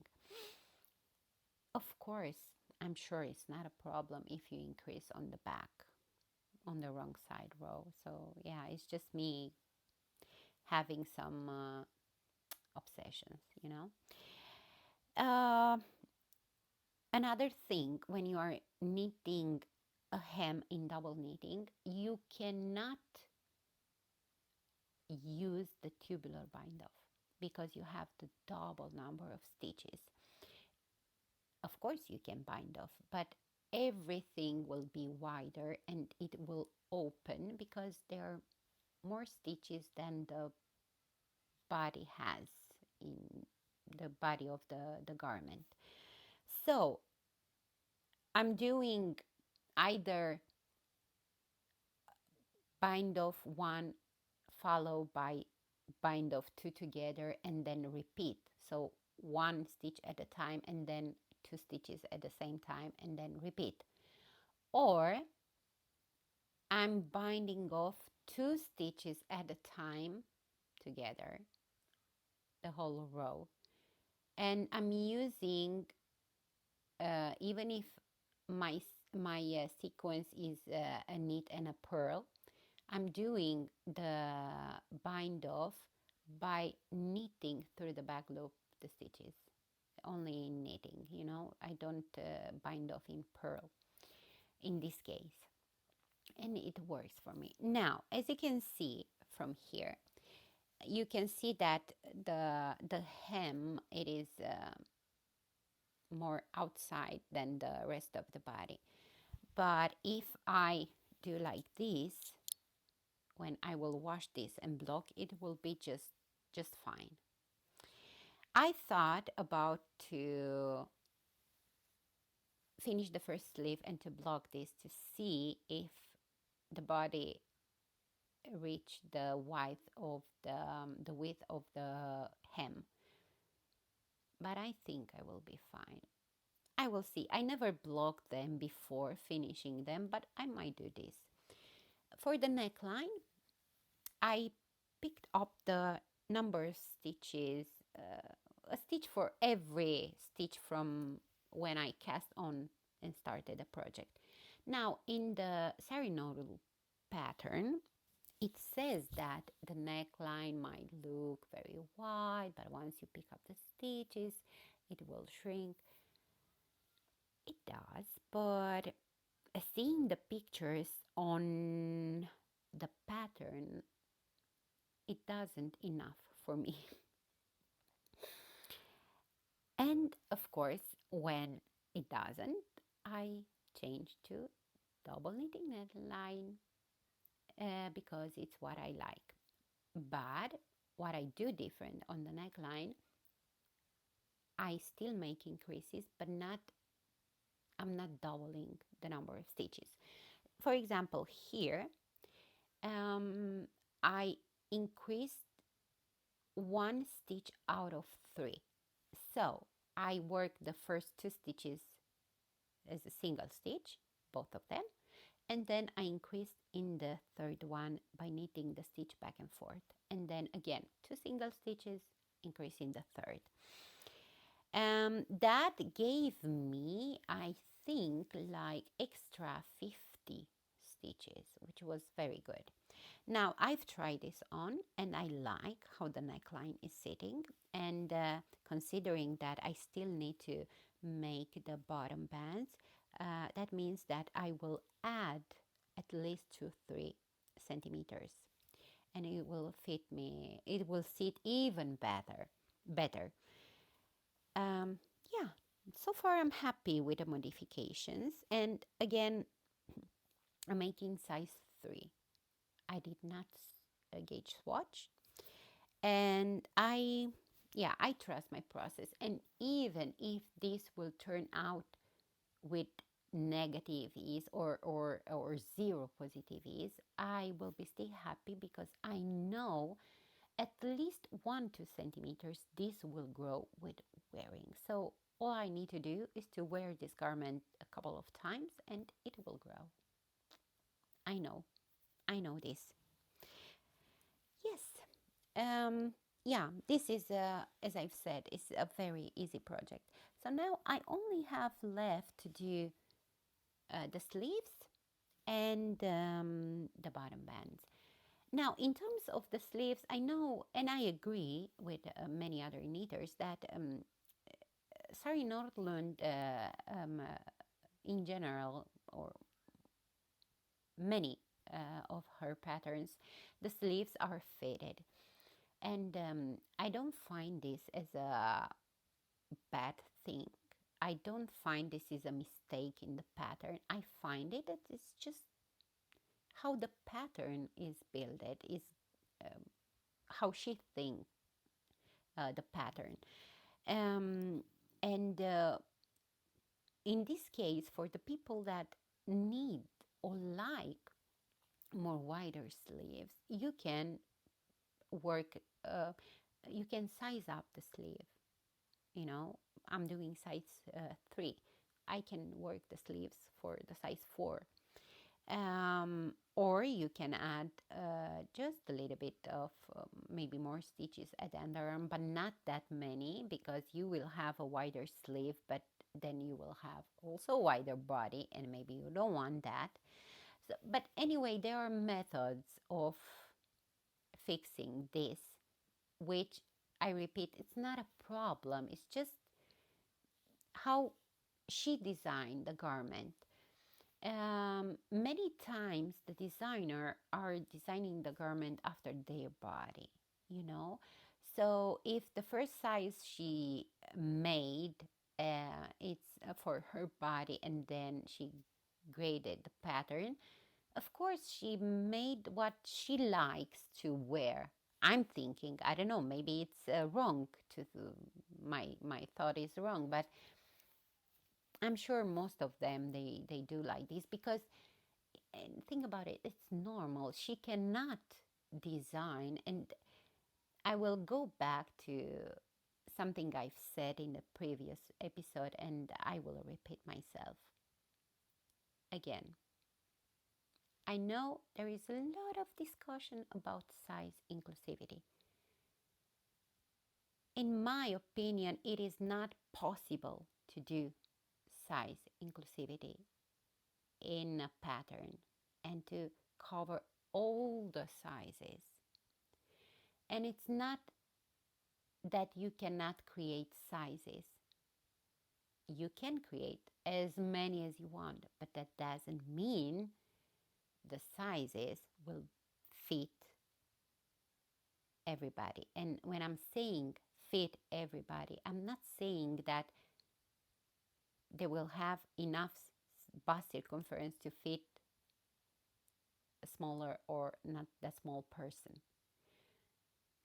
Of course, I'm sure it's not a problem if you increase on the back, on the wrong side row. So yeah, it's just me having some obsessions. Uh, Another thing, when you are knitting a hem in double knitting, you cannot use the tubular bind off because you have the double number of stitches. Of course you can bind off, but everything will be wider and it will open because there are more stitches than the body has in the body of the garment. So I'm doing either bind off one followed by bind off two together and then repeat. So one stitch at a time and then two stitches at the same time and then repeat. Or I'm binding off two stitches at a time together, the whole row. And I'm using, even if my sequence is a knit and a purl, I'm doing the bind off by knitting through the back loop the stitches, only in knitting, I don't bind off in purl in this case, and it works for me. Now, as you can see from here, you can see that the hem, it is more outside than the rest of the body. But if I do like this, when I will wash this and block, it will be just fine. I thought about to finish the first sleeve and to block this to see if the body reach the width of the width of the hem. But I think I will be fine. I will see. I never blocked them before finishing them, but I might do this. For the neckline, I picked up the number stitches, a stitch for every stitch from when I cast on and started the project. Now, in the sari pattern, It says that the neckline might look very wide, but once you pick up the stitches, it will shrink. It does, but seeing the pictures on the pattern, it doesn't enough for me. And of course, when it doesn't, I change to double knitting neckline because it's what I like. But what I do different on the neckline, I still make increases, but not I'm not doubling the number of stitches. For example, here um, I increased one stitch out of three. So I work the first two stitches as a single stitch, both of them, and then I increased in the third one by knitting the stitch back and forth, and then again two single stitches, increasing the third. That gave me, I think, like extra 50 stitches, which was very good. Now I've tried this on and I like how the neckline is sitting, and considering that I still need to make the bottom bands, that means that I will add at least 2-3 centimeters, and it will fit me, it will sit even better. um, yeah, so far I'm happy with the modifications. And again, I'm making size 3. I did not gauge swatch, and I trust my process. And even if this will turn out with negative ease or zero positive ease, I will be still happy because I know at least 1-2 centimeters this will grow with wearing. So all I need to do is to wear this garment a couple of times and it will grow. I know, I know this. Yes. Yeah, this is, as I've said, it's a very easy project. So now I only have left to do the sleeves and the bottom bands. Now, in terms of the sleeves, I know and I agree with many other knitters that Sari Nordlund, in general, or many of her patterns, the sleeves are faded. And I don't find this as a bad thing. I don't find this is a mistake in the pattern. I find it that it's just how the pattern is built, is um, how she thinks the pattern. And in this case, for the people that need or like more wider sleeves, you can work, you can size up the sleeve. You know, I'm doing size 3. I can work the sleeves for the size 4. Or you can add just a little bit of maybe more stitches at the underarm, but not that many, because you will have a wider sleeve, but then you will have also a wider body, and maybe you don't want that. So, but anyway, there are methods of fixing this, which I repeat, it's not a problem. It's just how she designed the garment. Many times the designer are designing the garment after their body, you know. So if the first size she made, it's for her body, and then she graded the pattern, of course she made what she likes to wear. I'm thinking, I don't know, maybe it's wrong to my thought is wrong, but I'm sure most of them they do like this, because and think about it, it's normal. She cannot design, and I will go back to something I've said in the previous episode, and I will repeat myself again. I know there is a lot of discussion about size inclusivity. In my opinion, it is not possible to do size inclusivity in a pattern and to cover all the sizes. And it's not that you cannot create sizes. You can create as many as you want, but that doesn't mean the sizes will fit everybody. And when I'm saying fit everybody, I'm not saying that they will have enough bust circumference to fit a smaller or not that small person.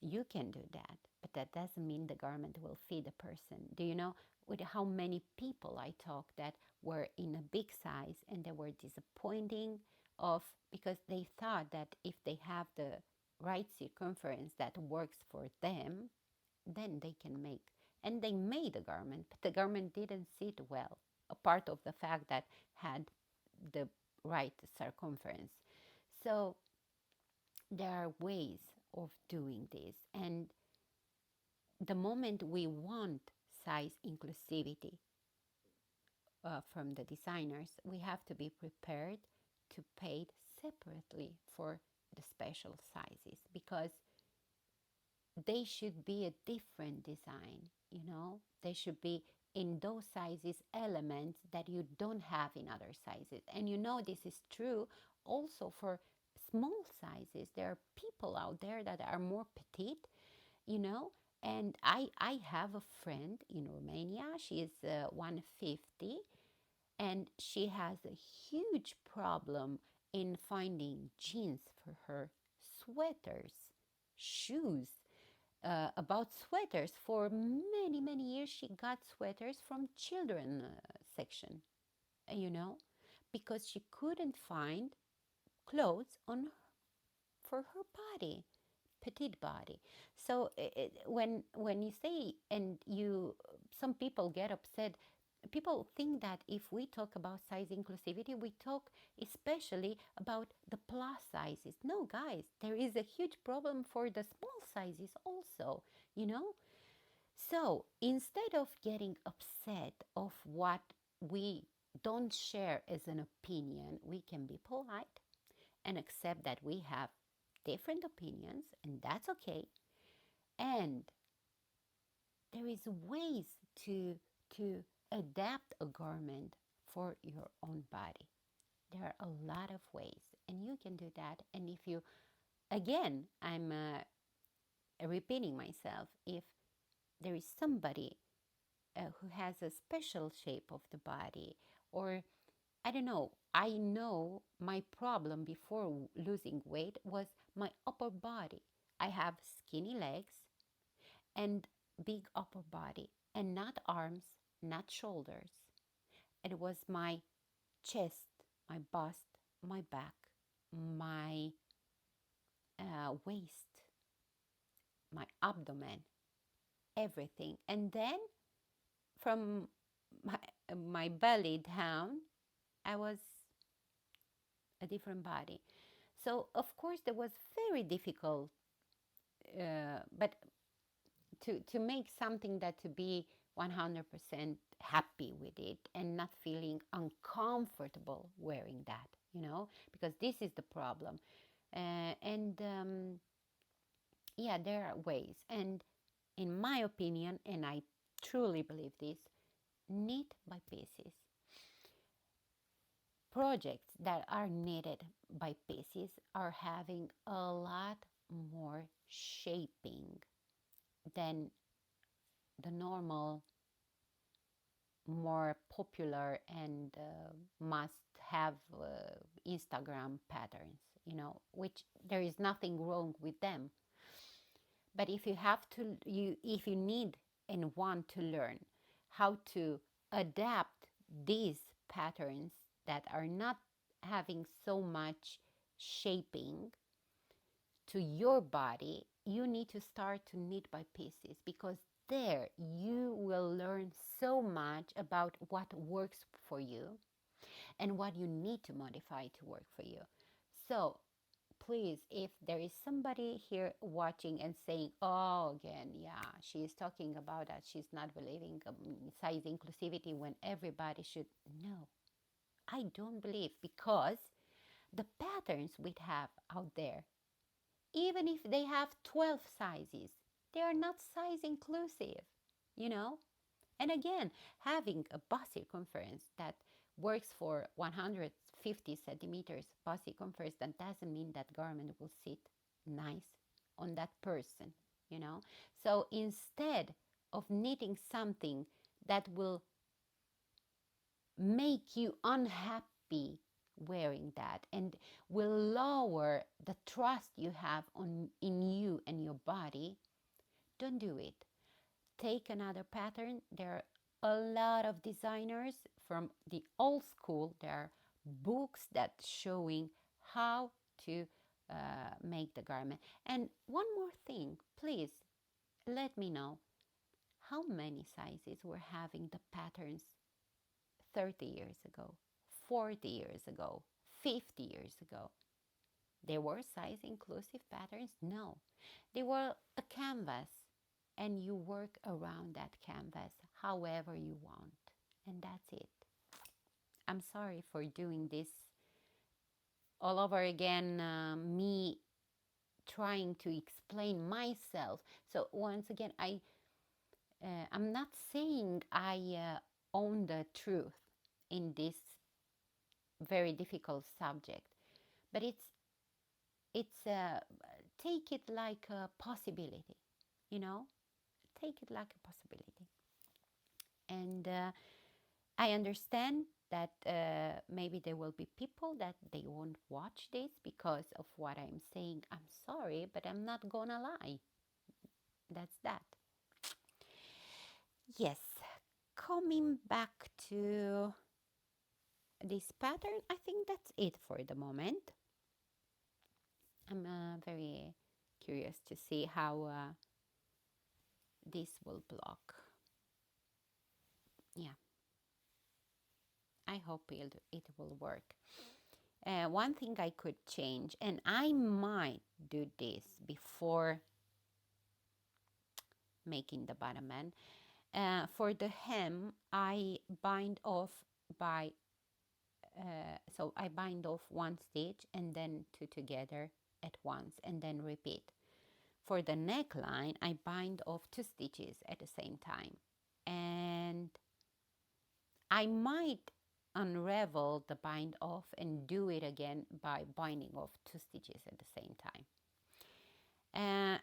You can do that, but that doesn't mean the garment will fit the person. Do you know with how many people I talk that were in a big size and they were disappointing of because they thought that if they have the right circumference that works for them, then they can make. And they made a garment, but the garment didn't sit well. A part of the fact that had the right circumference. So there are ways of doing this. And the moment we want size inclusivity from the designers, we have to be prepared to pay separately for the special sizes because they should be a different design, you know? They should be in those sizes elements that you don't have in other sizes. And you know this is true also for small sizes. There are people out there that are more petite, you know, and I have a friend in Romania. She is 150 and she has a huge problem in finding jeans for her, sweaters, shoes. About sweaters, for many many years she got sweaters from children section, you know, because she couldn't find clothes on for her body, petite body. So when you say and you some people get upset, people think that if we talk about size inclusivity we talk especially about the plus sizes. No guys, there is a huge problem for the small sizes also, you know. So instead of getting upset of what we don't share as an opinion, we can be polite and accept that we have different opinions, and that's okay. And there is ways to to adapt a garment for your own body. There are a lot of ways, and you can do that. And if you, again, I'm repeating myself, if there is somebody who has a special shape of the body, or I don't know. I know my problem before losing weight was my upper body. I have skinny legs and big upper body, and not arms, not shoulders. It was my chest, my bust, my back, my waist, my abdomen, everything. And then from my belly down, I was a different body. So of course that was very difficult, but to make something that to be 100% happy with it and not feeling uncomfortable wearing that, you know, because this is the problem. And yeah, there are ways. And in my opinion, and I truly believe this, knit by pieces. Projects that are knitted by pieces are having a lot more shaping than the normal, more popular and must have Instagram patterns, you know, which there is nothing wrong with them. But if you have to, if you need and want to learn how to adapt these patterns that are not having so much shaping to your body, you need to start to knit by pieces because there you will learn so much about what works for you and what you need to modify to work for you. So please, if there is somebody here watching and saying, oh, again, yeah, she is talking about that, she's not believing size inclusivity when everybody should, no, I don't believe, because the patterns we have out there, even if they have 12 sizes, they are not size inclusive, you know? And again, having a bust circumference that works for 150 centimeters bust circumference, that doesn't mean that garment will sit nice on that person, you know? So instead of knitting something that will make you unhappy wearing that and will lower the trust you have in you and your body, don't do it. Take another pattern. There are a lot of designers from the old school. There are books that showing how to make the garment. And one more thing, please let me know how many sizes were having the patterns 30 years ago, 40 years ago, 50 years ago. There were size inclusive patterns? No. They were a canvas and you work around that canvas however you want. And that's it. I'm sorry for doing this all over again, me trying to explain myself. So once again, I'm not saying I own the truth in this very difficult subject, but it's take it like a possibility, you know, take it like a possibility. And I understand that maybe there will be people that they won't watch this because of what I'm saying. I'm sorry, but I'm not gonna lie. That's that. Yes, coming back to this pattern, I think that's it for the moment. I'm very curious to see how this will block. Yeah, I hope it will work. One thing I could change, and I might do this before making the bottom end. For the hem, I bind off by, so I bind off one stitch and then two together at once and then repeat. For the neckline, I bind off two stitches at the same time. And I might unravel the bind off and do it again by binding off two stitches at the same time.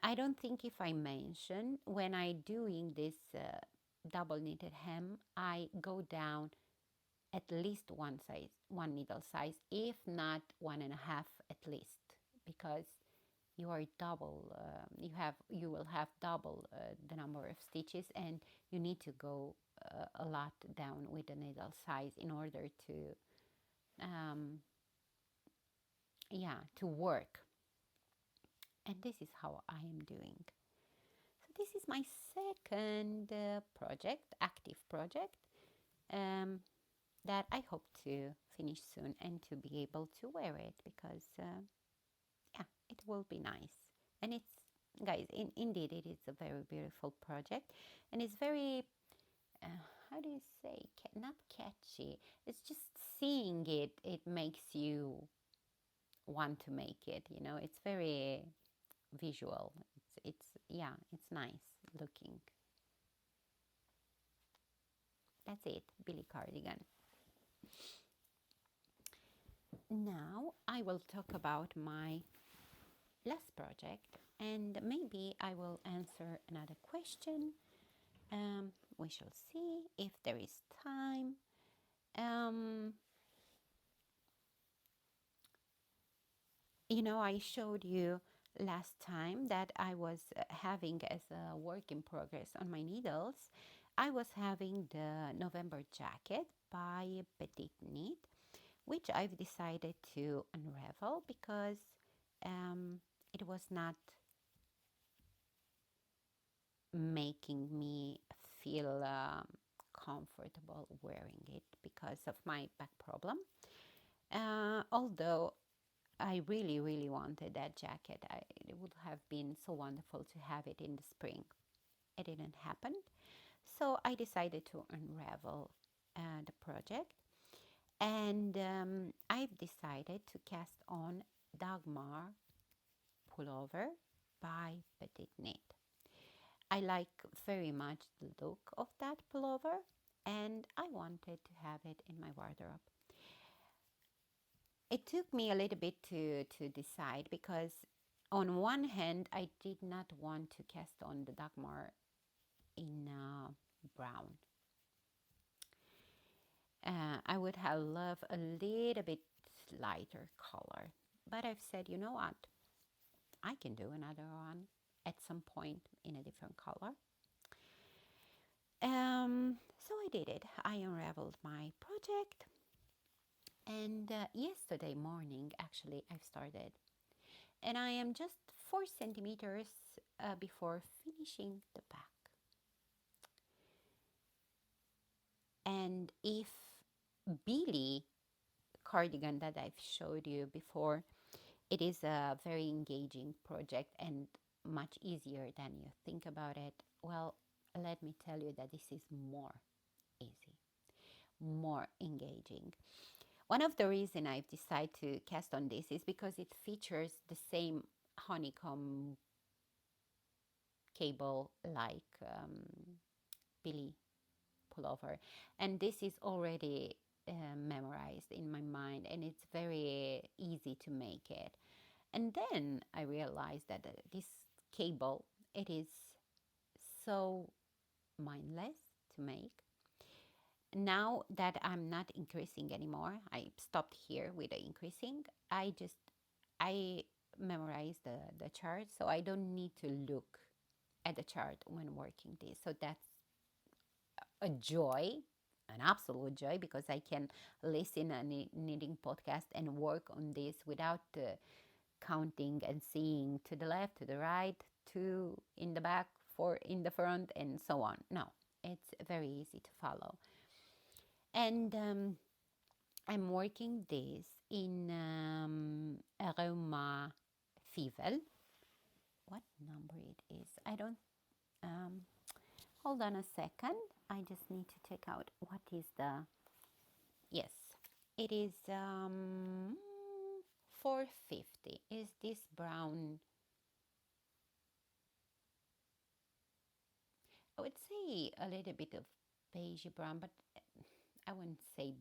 I don't think if I mention when I doing this double knitted hem, I go down at least one size, one needle size, if not 1.5 at least, because you are double. You will have double the number of stitches, and you need to go a lot down with the needle size in order to, to work. And this is how I am doing. So this is my second project, active project, that I hope to finish soon and to be able to wear it because, it will be nice. And it's, guys, indeed, it is a very beautiful project, and it's very, how do you say, not catchy. It's just seeing it, it makes you want to make it. You know, it's very visual. It's nice looking. That's it, Billie Cardigan. Now I will talk about my last project, and maybe I will answer another question. We shall see if there is time. I showed you last time that I was having as a work in progress on my needles. I was having the November jacket by Petit Knit, which I've decided to unravel because it was not making me feel comfortable wearing it because of my back problem. Although I really, really wanted that jacket. It would have been so wonderful to have it in the spring. It didn't happen. So I decided to unravel the project. And I've decided to cast on Dagmar pullover by Petit Knit. I like very much the look of that pullover, and I wanted to have it in my wardrobe. It took me a little bit to decide because on one hand I did not want to cast on the Dagmar in brown. I would have loved a little bit lighter color, but I've said, you know what, I can do another one at some point in a different color. So I did it. I unraveled my project, and yesterday morning actually I've started, and I am just 4 centimeters before finishing the back. And if Billie cardigan that I've showed you before, it is a very engaging project and much easier than you think about it. Well, let me tell you that this is more easy, more engaging. One of the reasons I've decided to cast on this is because it features the same honeycomb cable like Billie pullover, and this is already memorized in my mind, and it's very easy to make it. And then I realized that this cable, it is so mindless to make. Now that I'm not increasing anymore, I stopped here with the increasing. I memorize the chart, so I don't need to look at the chart when working this. So that's a joy, an absolute joy, because I can listen a knitting podcast and work on this without counting and seeing to the left, to the right, two in the back, four in the front, and so on. No, it's very easy to follow. And I'm working this in Aroma Fivel. What number it is? I don't. Hold on a second. I just need to take out what is the. Yes, it is 450. Is this brown? I would say a little bit of beige brown, but I wouldn't say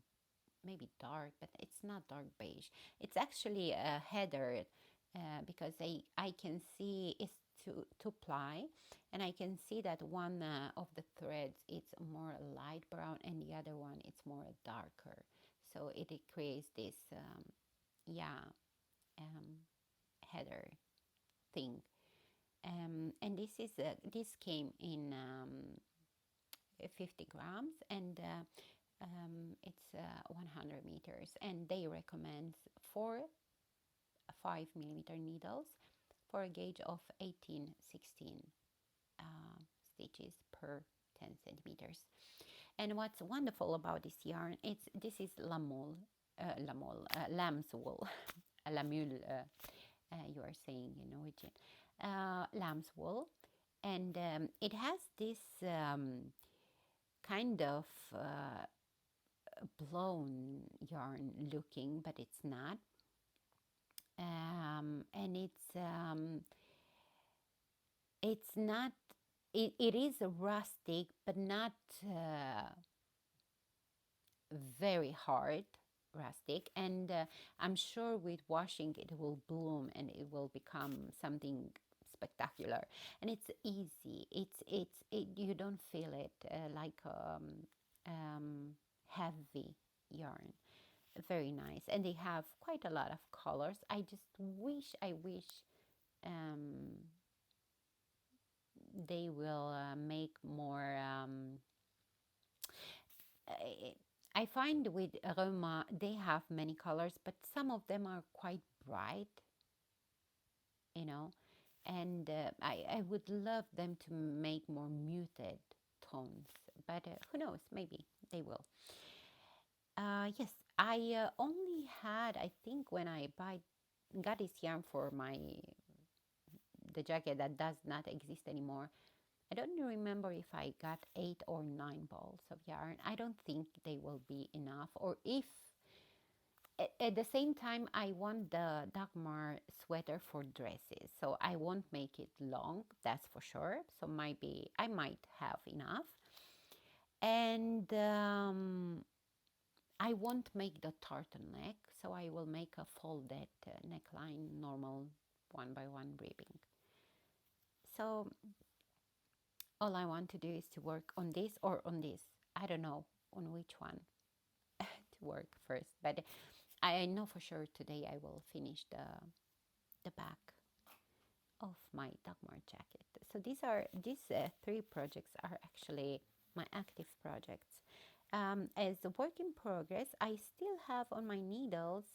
maybe dark, but it's not dark beige. It's actually a heather because I can see it's two ply, and I can see that one of the threads it's more light brown and the other one it's more darker. So it creates this yeah heather thing. And this came in 50 grams, and it's 100 meters, and they recommend 4 5 millimeter needles for a gauge of 18-16 stitches per 10 centimeters. And what's wonderful about this yarn, this is lamb's wool, lamul, you are saying in Norwegian, lamb's wool, and it has this kind of blown yarn looking, but it's not. And it's not. It is rustic, but not very hard rustic. And I'm sure with washing it will bloom and it will become something spectacular. And it's easy. You don't feel it like heavy yarn. Very nice, and they have quite a lot of colors. I wish they will make more. I find with Roma they have many colors, but some of them are quite bright, you know, and I would love them to make more muted tones, but who knows, maybe they will. Yes, I only had, I think when I got this yarn for the jacket that does not exist anymore, I don't remember if I got 8 or 9 balls of yarn. I don't think they will be enough, or if at the same time, I want the Dagmar sweater for dresses, so I won't make it long, that's for sure. So maybe I might have enough. And I won't make the turtleneck, so I will make a folded neckline, normal one by one ribbing. So all I want to do is to work on this or on this. I don't know on which one to work first, but I know for sure today I will finish the back of my Dagmar jacket. So these three projects are actually my active projects. As a work in progress, I still have on my needles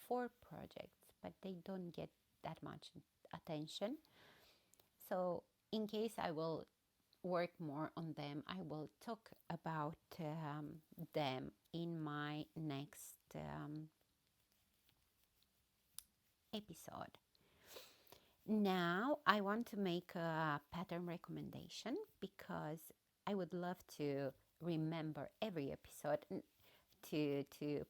four projects, but they don't get that much attention. So in case I will work more on them, I will talk about them in my next episode. Now I want to make a pattern recommendation because I would love to remember every episode to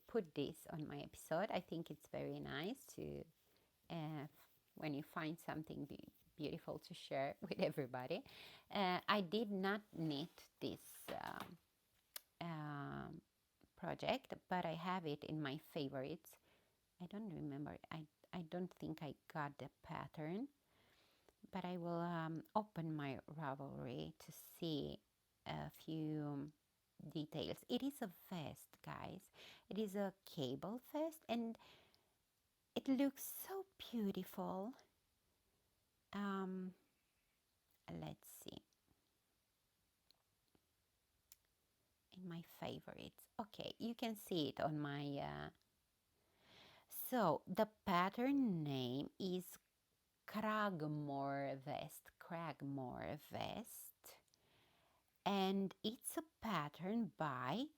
put this on my episode. I think it's very nice to when you find something beautiful to share with everybody. I did not knit this um, project, but I have it in my favorites. I don't remember. I don't think I got the pattern, but I will open my Ravelry to see a few details. It is a vest, guys. It is a cable vest, and it looks so beautiful. Um, let's see. In my favorites. Okay, you can see it on my... So, the pattern name is Cragmore Vest. Cragmore Vest. And it's a pattern by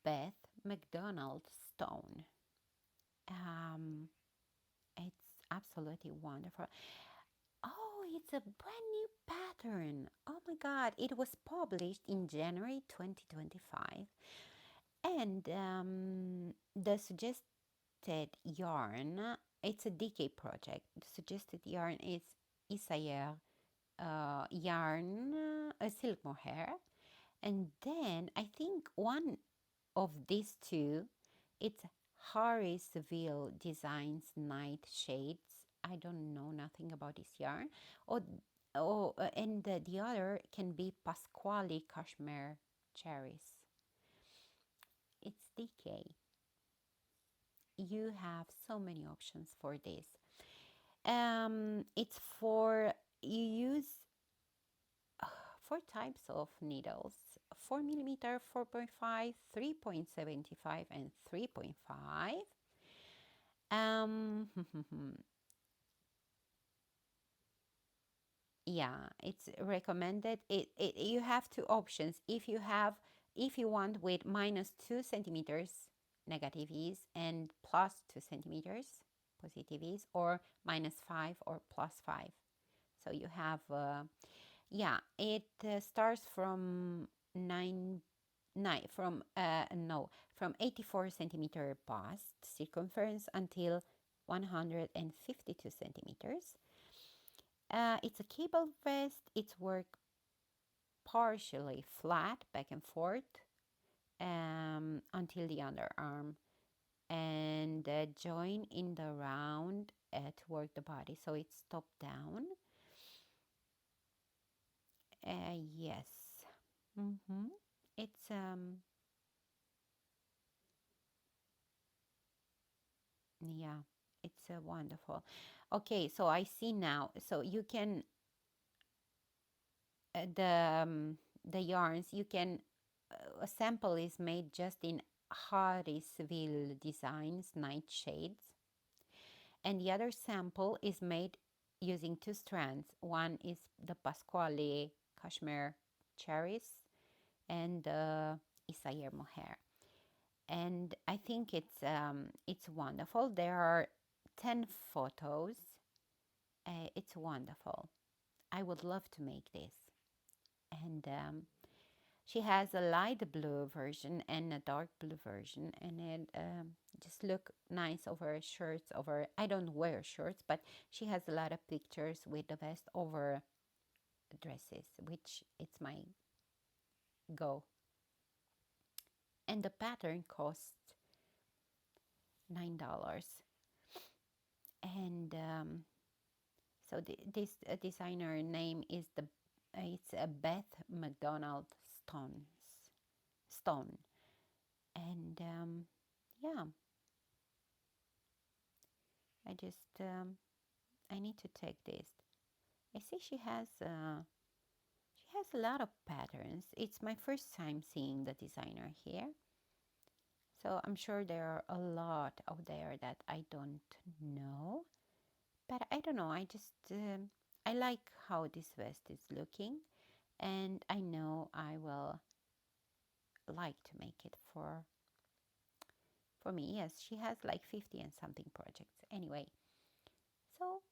Beth McDonald Stone. It's absolutely wonderful. Oh, it's a brand new pattern. Oh my God. It was published in January 2025. And the suggested yarn, it's a DK project. The suggested yarn is Isayer yarn, silk mohair. And then I think one of these two, it's Harrisville Designs Nightshades. I don't know nothing about this yarn. And the other can be Pasquale Cashmere Cherries. It's DK. You have so many options for this. It's for, you use four types of needles: 4 millimeter, 4.5, 3.75, and 3.5. Um, yeah, it's recommended. You have two options. If you want with -2 centimeters negative ease and +2 centimeters positive ease, or -5 or +5. So you have yeah, it starts from from 84 centimeter bust circumference until 152 centimeters. It's a cable vest. It's work partially flat back and forth until the underarm, and join in the round to work the body. So it's top down. Yes. It's yeah, it's wonderful. Okay, so I see now. So you can the yarns you can a sample is made just in Harrisville Designs Nightshades, and the other sample is made using two strands. One is the Pasquale Cashmere Cherries and the Isayer Mohair. And I think it's wonderful. There are 10 photos. It's wonderful. I would love to make this. And she has a light blue version and a dark blue version, and just look nice over shirts. Over, I don't wear shirts, but she has a lot of pictures with the vest over dresses, which it's my go. And the pattern costs $9. And so this designer name is it's a Beth McDonald Stone. And yeah, I just I need to take this. I see she has a lot of patterns. It's my first time seeing the designer here. So I'm sure there are a lot out there that I don't know. But I don't know, I just I like how this vest is looking, and I know I will like to make it for me. Yes, she has like 50 and something projects. Anyway, so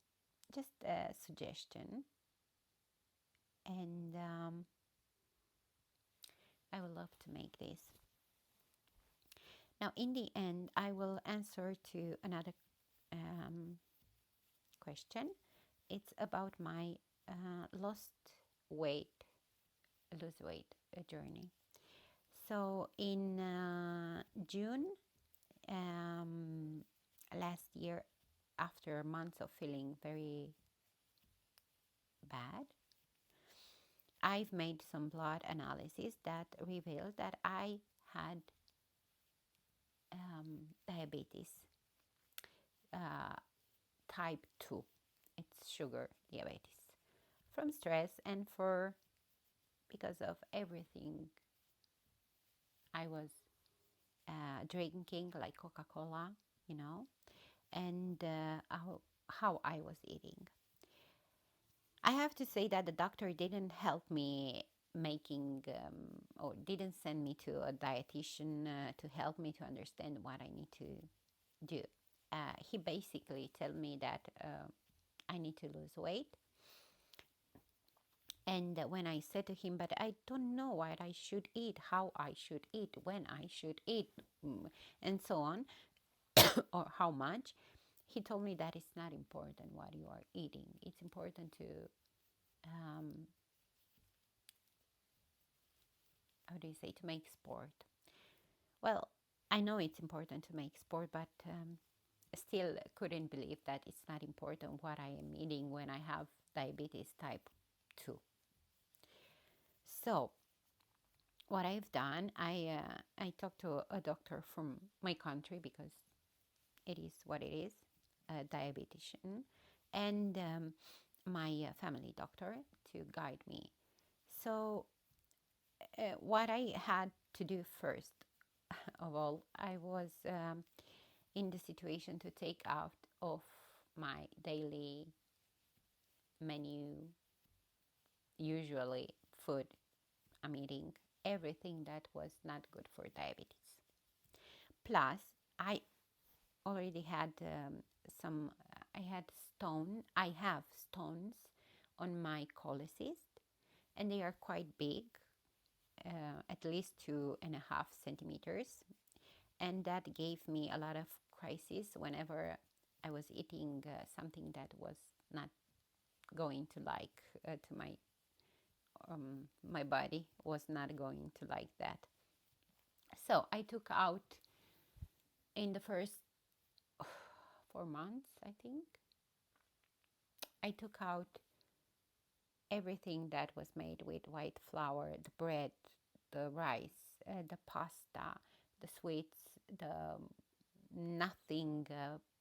just a suggestion, and I would love to make this. Now, in the end, I will answer to another um, question. It's about my lost weight, lose weight journey. So in June last year, after months of feeling very bad, I've made some blood analysis that revealed that I had diabetes uh, type 2. It's sugar diabetes from stress and for because of everything I was drinking, like Coca-Cola, you know, and how I was eating. I have to say that the doctor didn't help me making or didn't send me to a dietitian to help me to understand what I need to do. He basically told me that I need to lose weight. And when I said to him, but I don't know what I should eat, how I should eat, when I should eat, and so on, or how much, he told me that it's not important what you are eating. It's important to, how do you say, to make sport. Well, I know it's important to make sport, but still couldn't believe that it's not important what I am eating when I have diabetes type 2. So what I've done, I talked to a doctor from my country because it is what it is, a dietitian, and my family doctor to guide me. So what I had to do first of all, I was in the situation to take out of my daily menu, usually food I'm eating, everything that was not good for diabetes. Plus, I already had I have stones on my cholecyst, and they are quite big, at least 2.5 centimeters. And that gave me a lot of crisis whenever I was eating something that was not going to like to my body was not going to like that. So I took out in the first 4 months, I think, I took out everything that was made with white flour, the bread, the rice, the pasta, the sweets, the nothing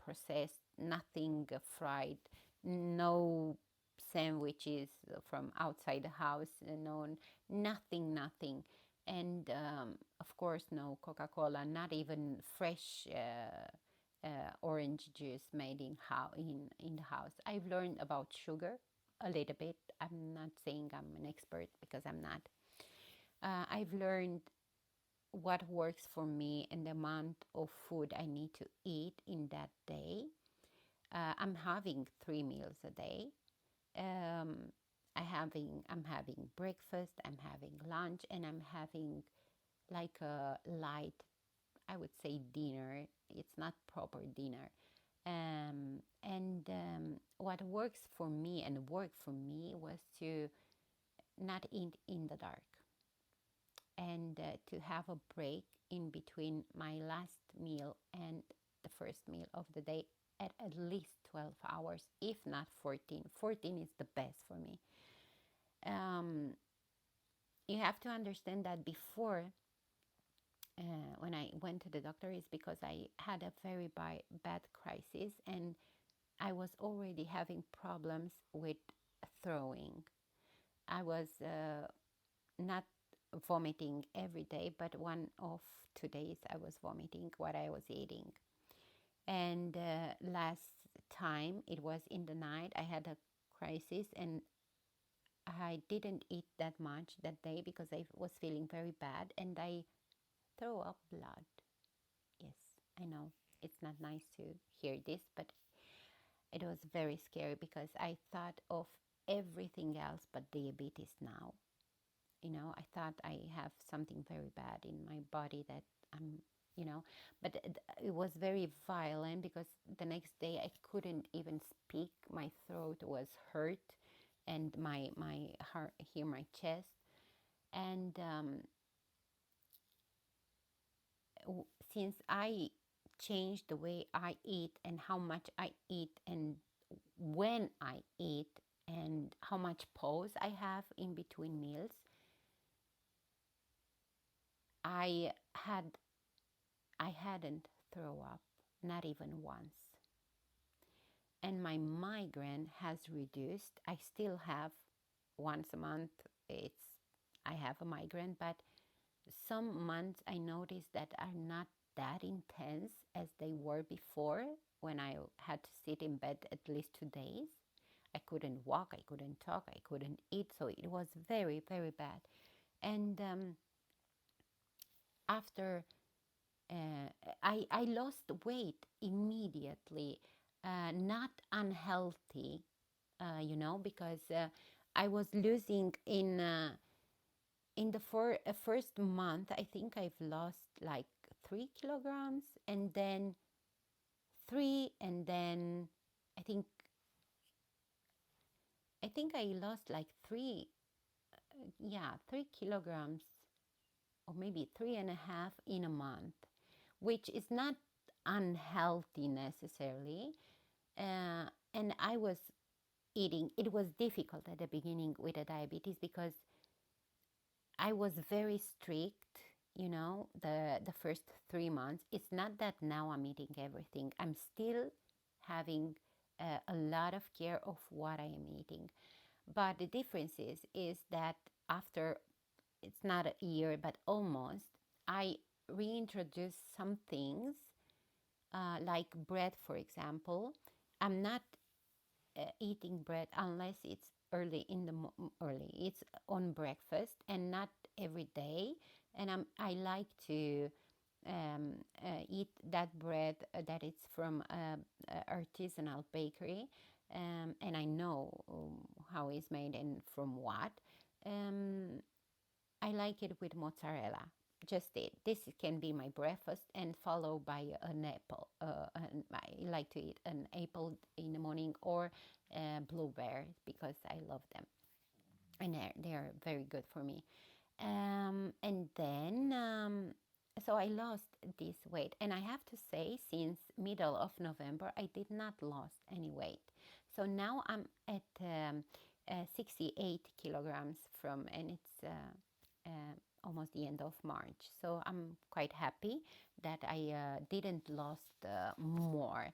processed, nothing fried, no sandwiches from outside the house, nothing. And of course, no Coca-Cola, not even fresh orange juice made in the house. I've learned about sugar a little bit. I'm not saying I'm an expert because I'm not. I've learned what works for me and the amount of food I need to eat in that day. I'm having 3 meals a day. I'm having breakfast, I'm having lunch, and I'm having like a light I would say dinner. It's not proper dinner. And what works for me and worked for me was to not eat in the dark, and to have a break in between my last meal and the first meal of the day at least 12 hours, if not 14. 14 is the best for me. Um, you have to understand that before, when I went to the doctor, is because I had a very bad crisis, and I was already having problems with throwing. I was not vomiting every day, but one of 2 days I was vomiting what I was eating. And last time, it was in the night, I had a crisis, and I didn't eat that much that day because I was feeling very bad, and I threw up blood. Yes, I know it's not nice to hear this, but it was very scary because I thought of everything else but diabetes now. I thought I have something very bad in my body that I'm, but it was very violent because the next day I couldn't even speak. My throat was hurt, and my heart here, my chest. And since I changed the way I eat and how much I eat and when I eat and how much pause I have in between meals, I had I hadn't thrown up, not even once. And my migraine has reduced. I still have once a month, it's I have a migraine, but some months I notice that are not that intense as they were before, when I had to sit in bed at least 2 days. I couldn't walk, I couldn't talk, I couldn't eat, so it was very, very bad. And after I lost weight immediately, not unhealthy, because I was losing in the first month. I think I've lost like 3 kilograms, and then three, and then I think I lost like three, yeah, 3 kilograms, or maybe 3.5 in a month, which is not unhealthy necessarily. And I was eating. It was difficult at the beginning with the diabetes because I was very strict, the first 3 months. It's not that now I'm eating everything. I'm still having a lot of care of what I am eating. But the difference is that after, it's not a year, but almost, I reintroduced some things, like bread, for example. I'm not eating bread unless it's early. It's on breakfast and not every day. And I like to eat that bread that it's from artisanal bakery, and I know how it's made and from what. Um, I like it with mozzarella. Just it. This can be my breakfast, and followed by an apple. I like to eat an apple in the morning, or blueberries, because I love them, and they're very good for me. And then, so I lost this weight, and I have to say, since middle of November, I did not lose any weight. So now I'm at 68 kilograms and it's almost the end of March. So I'm quite happy that I didn't lost more.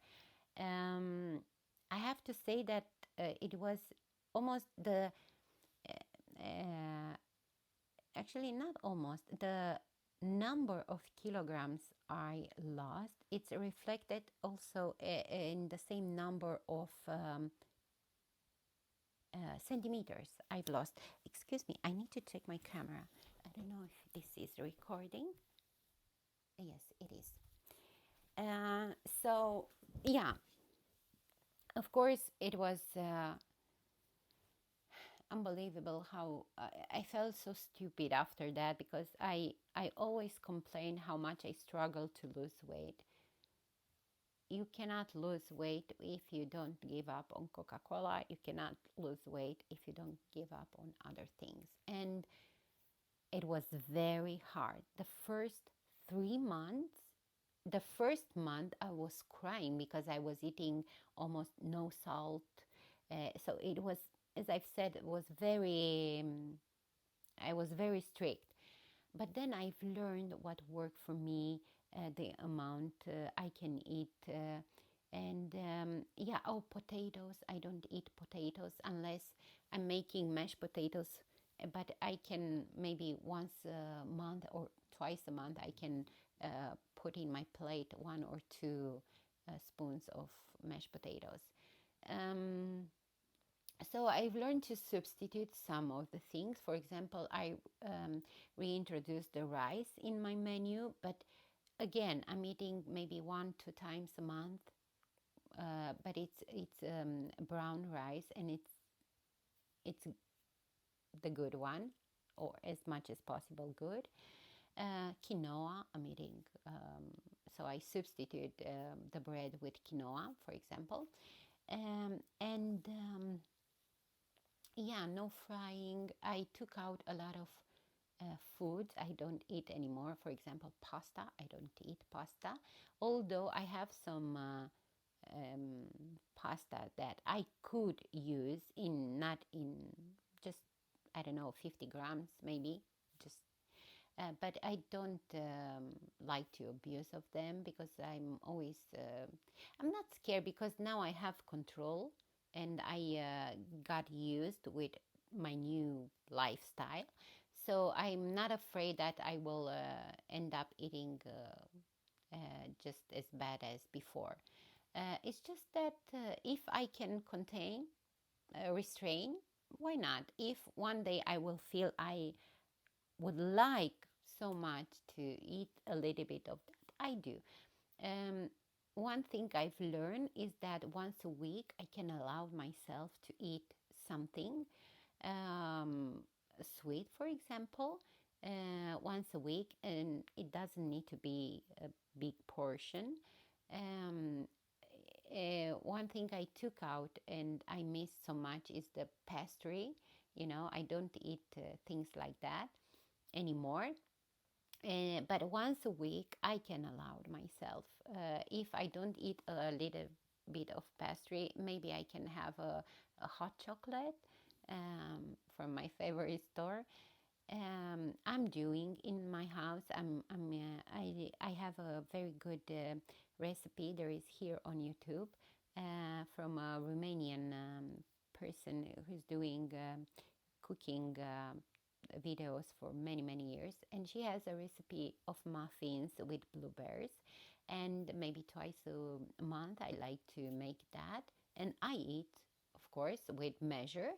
Um, I have to say that it was almost uh, actually not almost, the number of kilograms I lost, it's reflected also in the same number of centimeters I've lost. Excuse me, I need to check my camera. I don't know if this is recording. Yes, it is. So yeah, of course it was unbelievable how I felt so stupid after that, because I always complain how much I struggle to lose weight. You cannot lose weight if you don't give up on Coca-Cola. You cannot lose weight if you don't give up on other things. And it was very hard. The first month I was crying because I was eating almost no salt. So it was, as I've said, it was I was very strict. But then I've learned what worked for me, the amount I can eat. Yeah, oh, potatoes. I don't eat potatoes unless I'm making mashed potatoes. But I can maybe once a month or twice a month, I can put in my plate 1 or 2 spoons of mashed potatoes. Um, so I've learned to substitute some of the things. For example, I reintroduced the rice in my menu, but again, I'm eating maybe 1-2 times a month. But it's brown rice, and it's the good one, or as much as possible good. Quinoa, I'm eating. So I substitute the bread with quinoa, for example, and yeah, no frying. I took out a lot of foods I don't eat anymore. For example, pasta. I don't eat pasta, although I have some pasta that I could use in not in just, I don't know, 50 grams maybe, just but I don't like to abuse of them, because I'm always I'm not scared, because now I have control, and I got used with my new lifestyle. So I'm not afraid that I will end up eating just as bad as before. It's just that if I can restrain, why not? If one day I will feel I would like so much to eat a little bit of that, I do. Um, One thing I've learned is that once a week I can allow myself to eat something um, sweet, for example, once a week, and it doesn't need to be a big portion. Um, One thing I took out and I miss so much is the pastry. I don't eat things like that anymore. But once a week, I can allow myself. If I don't eat a little bit of pastry, maybe I can have a hot chocolate from my favorite store. I'm doing in my house. I have a very good recipe. There is here on YouTube from a Romanian person who's doing cooking videos for many years, and she has a recipe of muffins with blueberries, and maybe twice a month I like to make that, and I eat, of course, with measure,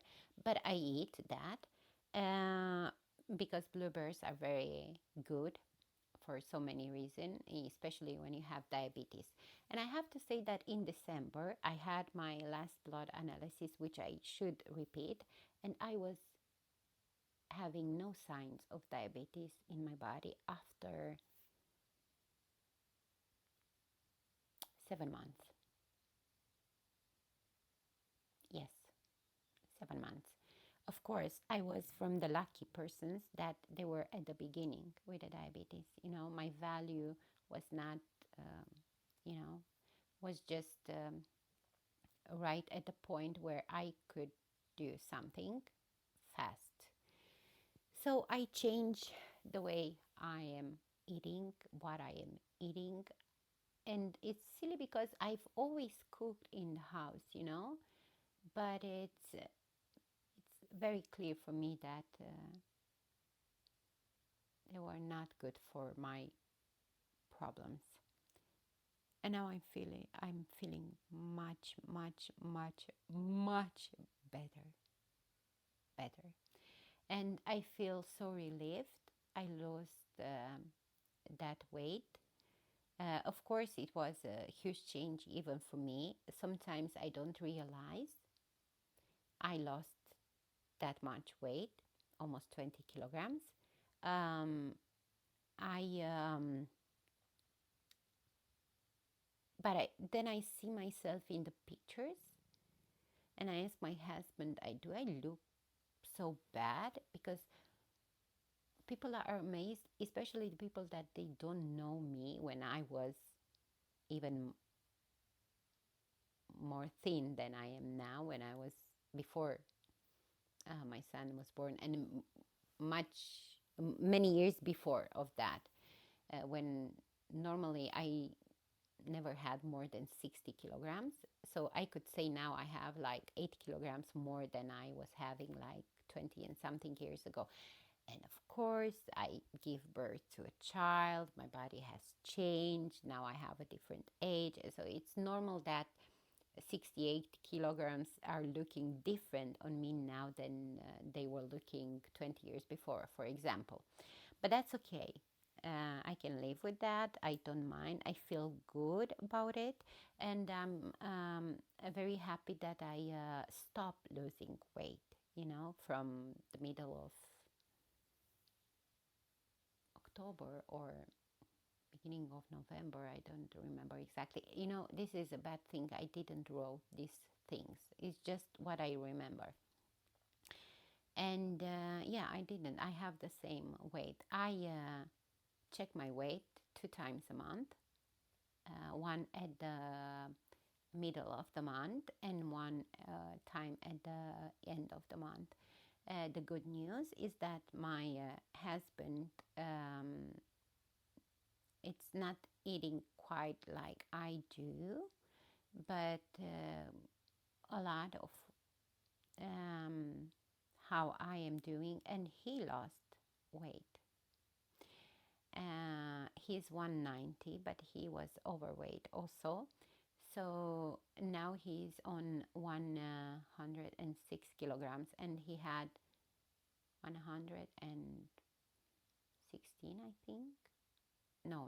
but I eat that because blueberries are very good for so many reasons, especially when you have diabetes. And I have to say that in December I had my last blood analysis, which I should repeat, and I was having no signs of diabetes in my body after 7 months. Yes, 7 months. Of course, I was from the lucky persons that they were at the beginning with the diabetes. My value was not, um, you know, was just right at the point where I could do something fast. So I changed the way I am eating, what I am eating. And it's silly because I've always cooked in the house, but it's very clear for me that they were not good for my problems. And now I'm feeling much better. And I feel so relieved. I lost that weight. Of course, it was a huge change even for me. Sometimes I don't realize I lost that much weight, almost 20 kilograms. Um, I then I see myself in the pictures, and I ask my husband, do I look so bad? Because people are amazed, especially the people that they don't know me when I was even more thin than I am now, when I was before my son was born, and many years before of that, when normally I never had more than 60 kilograms. So I could say now I have like 8 kilograms more than I was having like 20 and something years ago. And of course, I give birth to a child. My body has changed. Now I have a different age. So it's normal that 68 kilograms are looking different on me now than they were looking 20 years before, for example. But that's okay. I can live with that. I don't mind. I feel good about it. And I'm very happy that I stopped losing weight, from the middle of October or beginning of November. I don't remember exactly. This is a bad thing. I didn't wrote these things. It's just what I remember. And yeah, I didn't. I have the same weight. I check my weight 2 times a month. One at the middle of the month and one time at the end of the month. The good news is that my husband, it's not eating quite like I do, but a lot of how I am doing, and he lost weight. He's 190, but he was overweight also. So now he's on 106 kilograms, and he had 116, I think. No,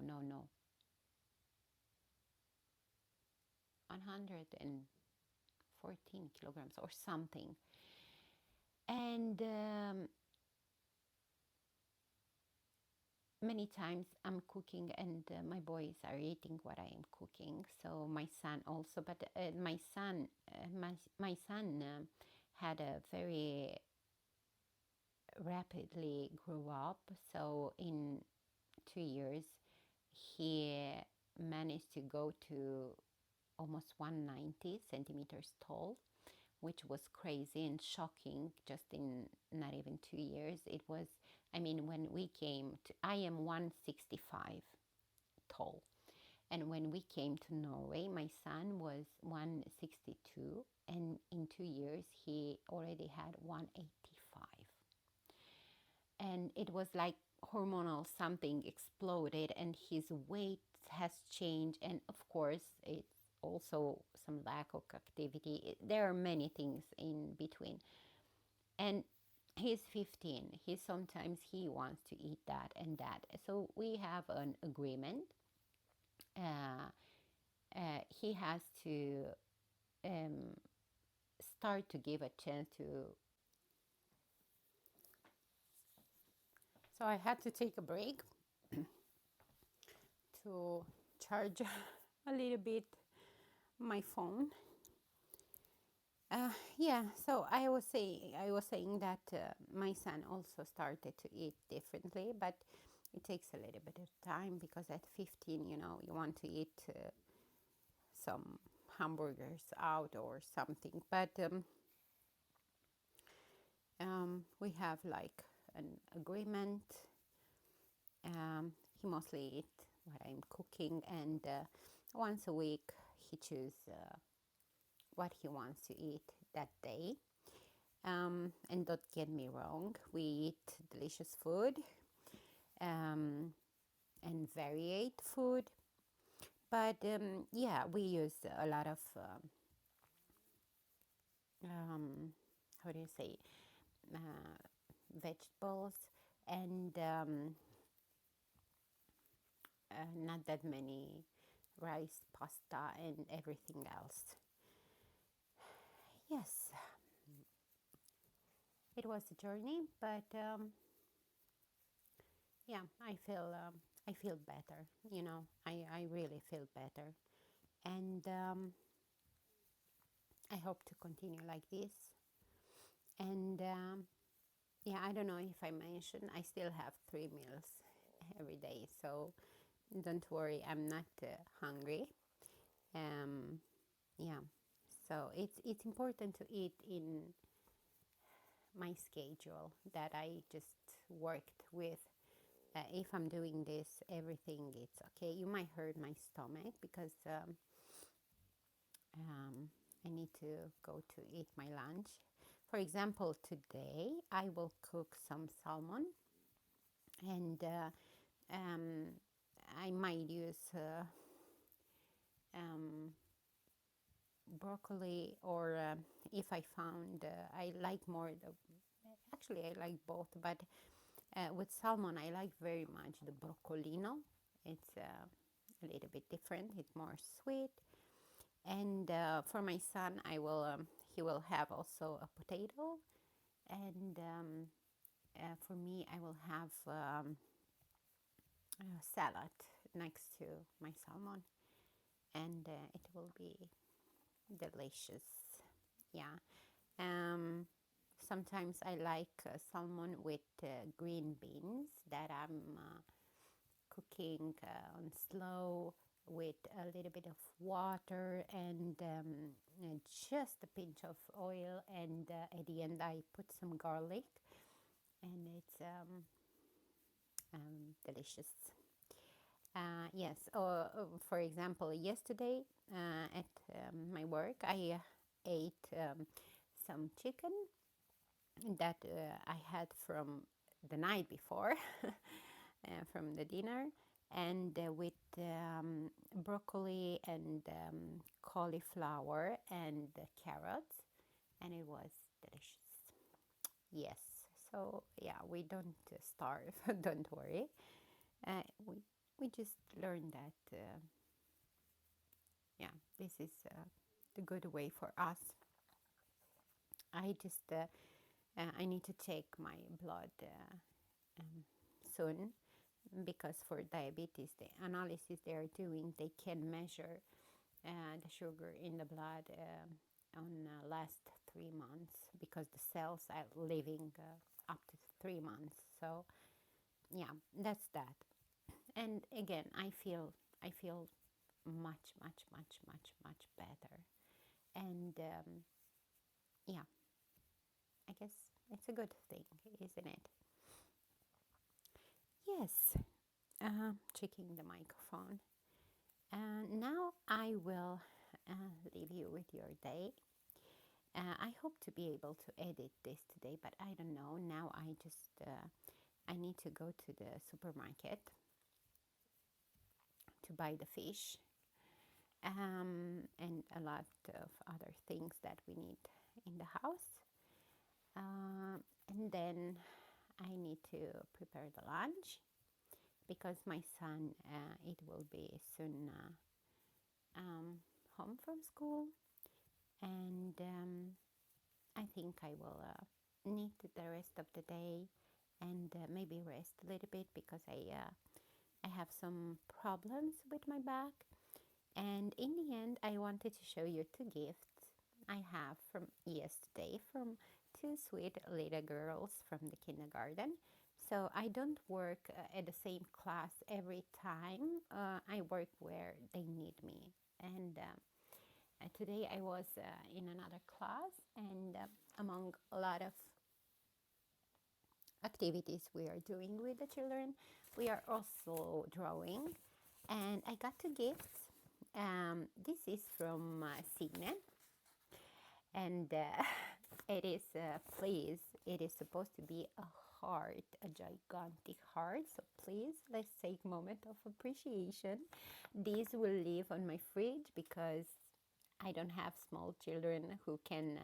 114 kilograms or something. And many times I'm cooking, and my boys are eating what I am cooking. So my son also, but my son had a very rapidly grew up. So in 2 years, he managed to go to almost 190 centimeters tall, which was crazy and shocking just in not even 2 years. It was, when we came to, I am 165 tall. And when we came to Norway, my son was 162. And in 2 years, he already had 185. And it was like hormonal something exploded, and his weight has changed. And of course, it's also some lack of activity. There are many things in between. And he's 15. He wants to eat that and that. So we have an agreement. He has to start to give a chance to. So I had to take a break to charge a little bit my phone. Yeah, so I was saying that my son also started to eat differently, but it takes a little bit of time, because at 15, you want to eat some hamburgers out or something. But we have like an agreement. He mostly eats what I'm cooking, and once a week he chooses what he wants to eat that day. And don't get me wrong, we eat delicious food and varied food. But yeah, we use a lot of, how do you say, vegetables, and not that many rice, pasta, and everything else. Yes, it was a journey, but yeah, I feel better. You know, I really feel better, and I hope to continue like this. And yeah, I don't know if I mentioned I still have 3 meals every day, so don't worry, I'm not hungry. Um, yeah, so it's important to eat in my schedule that I just worked with. If I'm doing this, everything it's okay. You might hurt my stomach because I need to go to eat my lunch. For example, today I will cook some salmon, and I might use um, broccoli, or if I found I like more the, actually I like both, but with salmon I like very much the broccolino. It's a little bit different, it's more sweet. And for my son, I will he will have also a potato, and for me I will have a salad next to my salmon, and it will be delicious. Yeah. Um, Sometimes I like salmon with green beans that I'm cooking on slow with a little bit of water, and just a pinch of oil, and at the end I put some garlic, and it's delicious. Yes, for example, yesterday at my work, I ate some chicken that I had from the night before, from the dinner, and with broccoli and cauliflower and carrots, and it was delicious. Yes, so yeah, we don't starve, don't worry. Uh, we, we just learned that, yeah, this is the good way for us. I just, I need to take my blood um, soon, because for diabetes, the analysis they are doing, they can measure the sugar in the blood on last 3 months, because the cells are living up to 3 months. So yeah, that's that. And again, I feel much, much, much, much, much better. And yeah, I guess it's a good thing, isn't it? Yes, checking the microphone. Now I will leave you with your day. I hope to be able to edit this today, but I don't know. Now I just I need to go to the supermarket to buy the fish, and a lot of other things that we need in the house. And then I need to prepare the lunch, because my son, it will be soon home from school, and I think I will need the rest of the day, and maybe rest a little bit, because I have some problems with my back. And in the end, I wanted to show you 2 gifts I have from yesterday from 2 sweet little girls from the kindergarten. So I don't work at the same class every time. I work where they need me. And today I was in another class, and among a lot of activities we are doing with the children, we are also drawing. And I got 2 gifts. This is from Signe, and it is, please, it is supposed to be a heart, a gigantic heart. So please, let's take a moment of appreciation. These will live on my fridge, because I don't have small children who can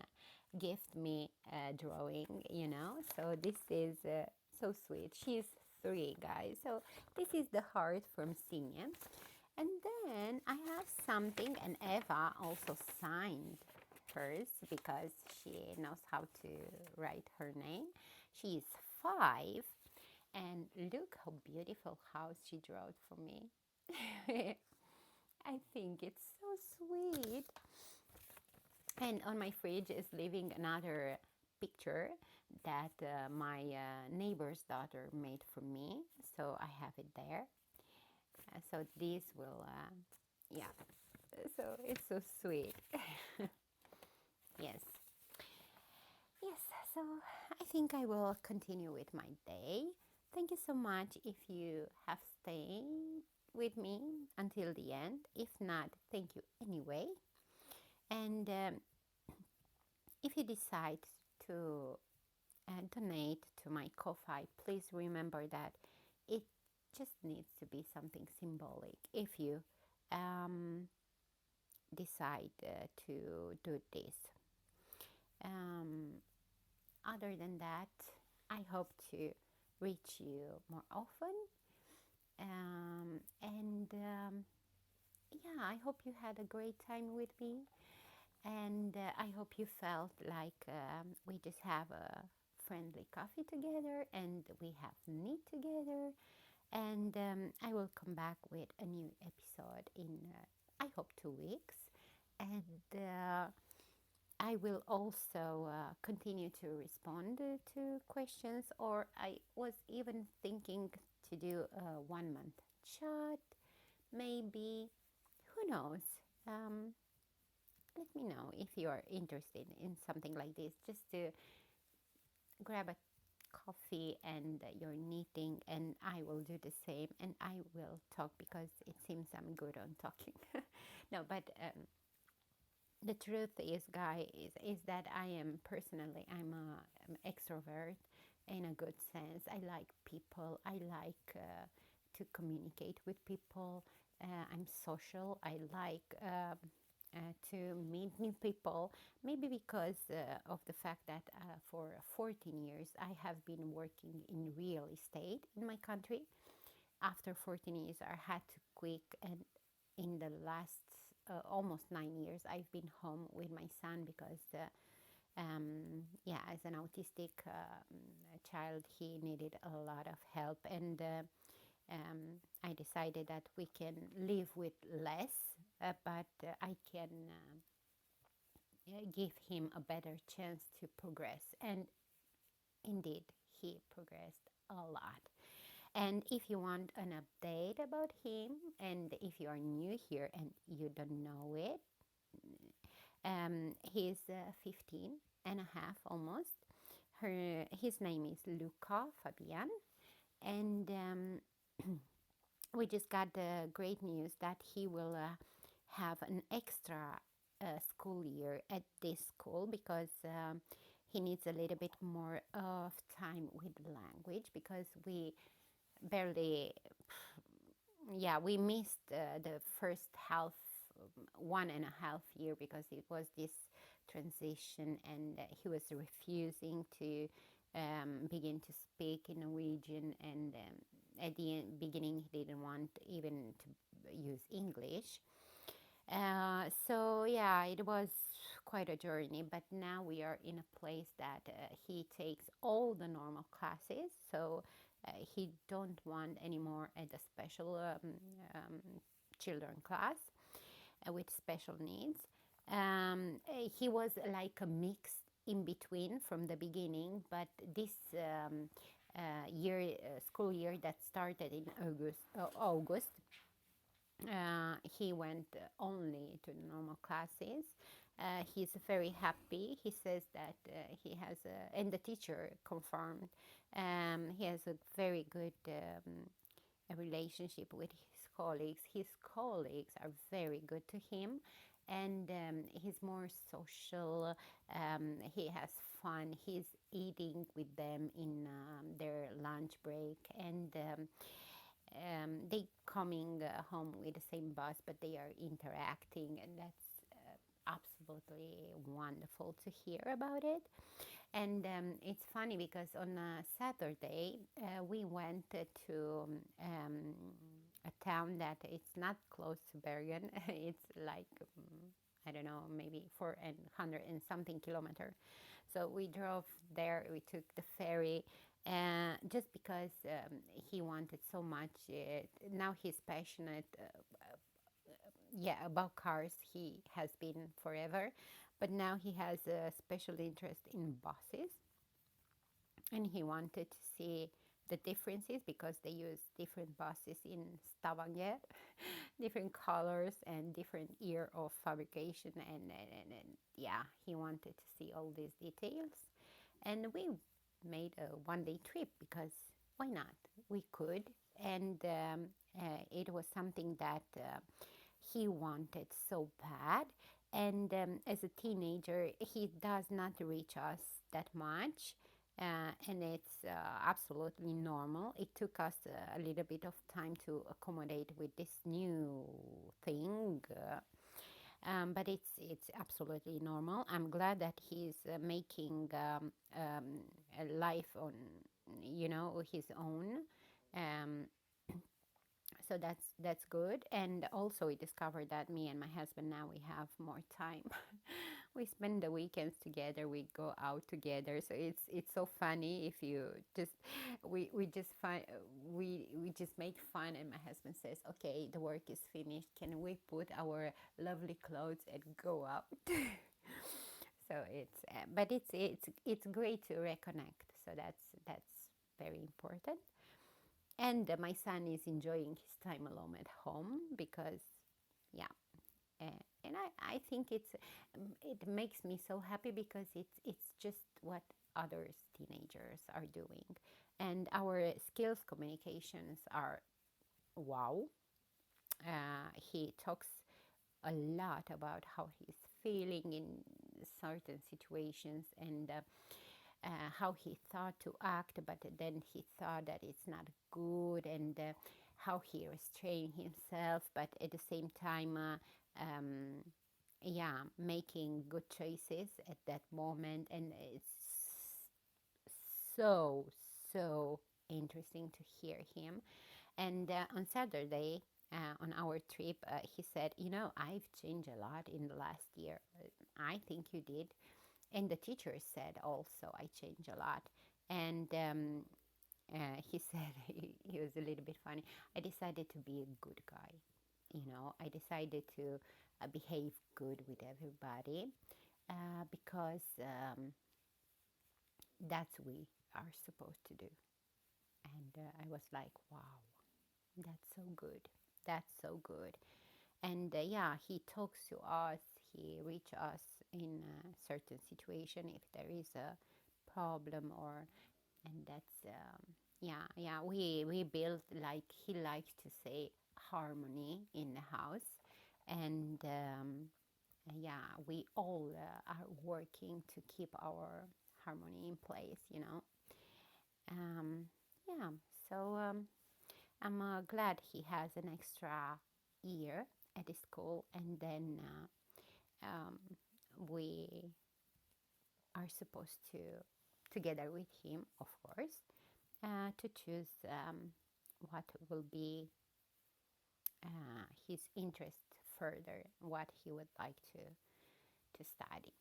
gift me drawing, you know. So this is so sweet. She's 3, guys. So this is the heart from Signe. And then I have something, and Eva also signed hers because she knows how to write her name. She is 5, and look how beautiful house she drew for me. I think it's so sweet. And on my fridge is living another picture that my neighbor's daughter made for me. So I have it there. So this will, yeah. So it's so sweet. Yes. Yes, so I think I will continue with my day. Thank you so much if you have stayed with me until the end. If not, thank you anyway. And if you decide to donate to my Ko-Fi, please remember that it just needs to be something symbolic. If you decide to do this. Other than that, I hope to reach you more often. Yeah, I hope you had a great time with me. And I hope you felt like we just have a friendly coffee together and we have meat together. And I will come back with a new episode in, I hope, 2 weeks. And I will also continue to respond to questions, or I was even thinking to do a 1-month chat, maybe. Who knows? Let me know if you are interested in something like this, just to grab a coffee and you're knitting, and I will do the same, and I will talk because it seems I'm good on talking. No, but the truth is, guys, is that I am personally, I'm an extrovert in a good sense. I like people. I like to communicate with people. I'm social. I like to meet new people. Maybe because of the fact that for 14 years I have been working in real estate in my country. After 14 years, I had to quit, and in the last almost 9 years, I've been home with my son because, yeah, as an autistic child, he needed a lot of help, and I decided that we can live with less, but I can give him a better chance to progress. And indeed, he progressed a lot. And if you want an update about him, and if you are new here and you don't know it, he's 15 and a half almost. His name is Luca Fabian. And we just got the great news that he will have an extra school year at this school because he needs a little bit more of time with language, because we barely, yeah, we missed the first half, 1.5 year, because it was this transition, and he was refusing to begin to speak in Norwegian, and at the beginning he didn't want even to use English. So yeah, it was quite a journey, but now we are in a place that he takes all the normal classes, so he don't want anymore at a special children class with special needs. He was like a mix in between from the beginning, but this school year that started in August, he went only to normal classes. He's very happy. He says that he has, and the teacher confirmed, he has a very good a relationship with his colleagues. His colleagues are very good to him, and he's more social. He has fun. He's eating with them in their lunch break, and they coming home with the same bus, but they are interacting, and that's absolutely wonderful to hear about it. And it's funny because on Saturday we went to a town that it's not close to Bergen. It's like I don't know, maybe 400 and something kilometer. So we drove there. We took the ferry, just because he wanted so much. Now he's passionate, yeah, about cars. He has been forever, but now he has a special interest in buses, and he wanted to see the differences because they use different buses in Stavanger, different colors and different year of fabrication, and yeah, he wanted to see all these details. And we made a 1 day trip because why not? We could, and it was something that he wanted so bad. And as a teenager, he does not reach us that much. And it's absolutely normal. It took us a little bit of time to accommodate with this new thing, but it's absolutely normal. I'm glad that he's making a life on, his own. Um, so that's good. And also we discovered that me and my husband now we have more time. We spend the weekends together, we go out together, so it's so funny. If you just we just find we just make fun, and my husband says, okay, the work is finished, can we put our lovely clothes and go out? So it's but it's great to reconnect, so that's very important. And my son is enjoying his time alone at home because, yeah, and I think it makes me so happy because it's just what others teenagers are doing, and our skills communications are wow. He talks a lot about how he's feeling in certain situations, and how he thought to act, but then he thought that it's not good, and how he restrained himself, but at the same time, yeah, making good choices at that moment. And it's so, so interesting to hear him. And on Saturday, on our trip, he said, I've changed a lot in the last year. I think you did. And the teacher said also, I changed a lot. And he said, he was a little bit funny, I decided to be a good guy. I decided to behave good with everybody, because that's we are supposed to do. And I was like, wow, that's so good. That's so good. And yeah, he talks to us, he reach us in a certain situation if there is a problem, or and that's yeah, we build, like he likes to say, harmony in the house. And yeah, we all are working to keep our harmony in place, um, yeah. So I'm glad he has an extra year at the school, and then um, we are supposed to, together with him, of course, to choose what will be his interest further, what he would like to study.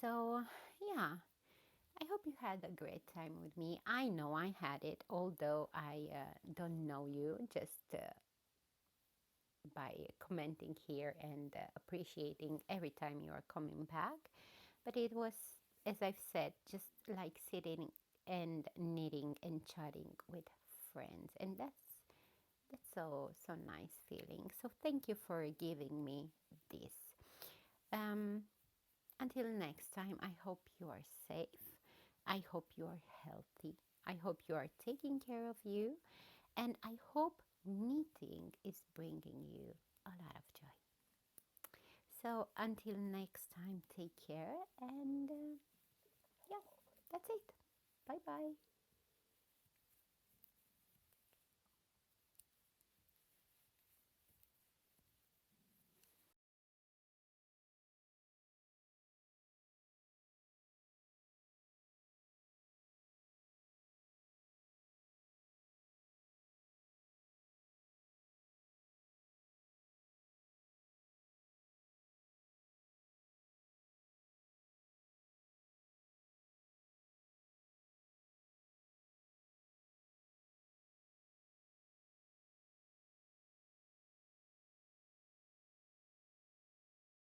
So, yeah, I hope you had a great time with me. I know I had it, although I don't know you, just by commenting here and appreciating every time you are coming back. But it was, as I've said, just like sitting and knitting and chatting with friends, and that's so nice feeling. So thank you for giving me this. Um, until next time, I hope you are safe. I hope you are healthy. I hope you are taking care of you, and I hope knitting is bringing you a lot of joy. So until next time, take care, and yeah, that's it. Bye bye.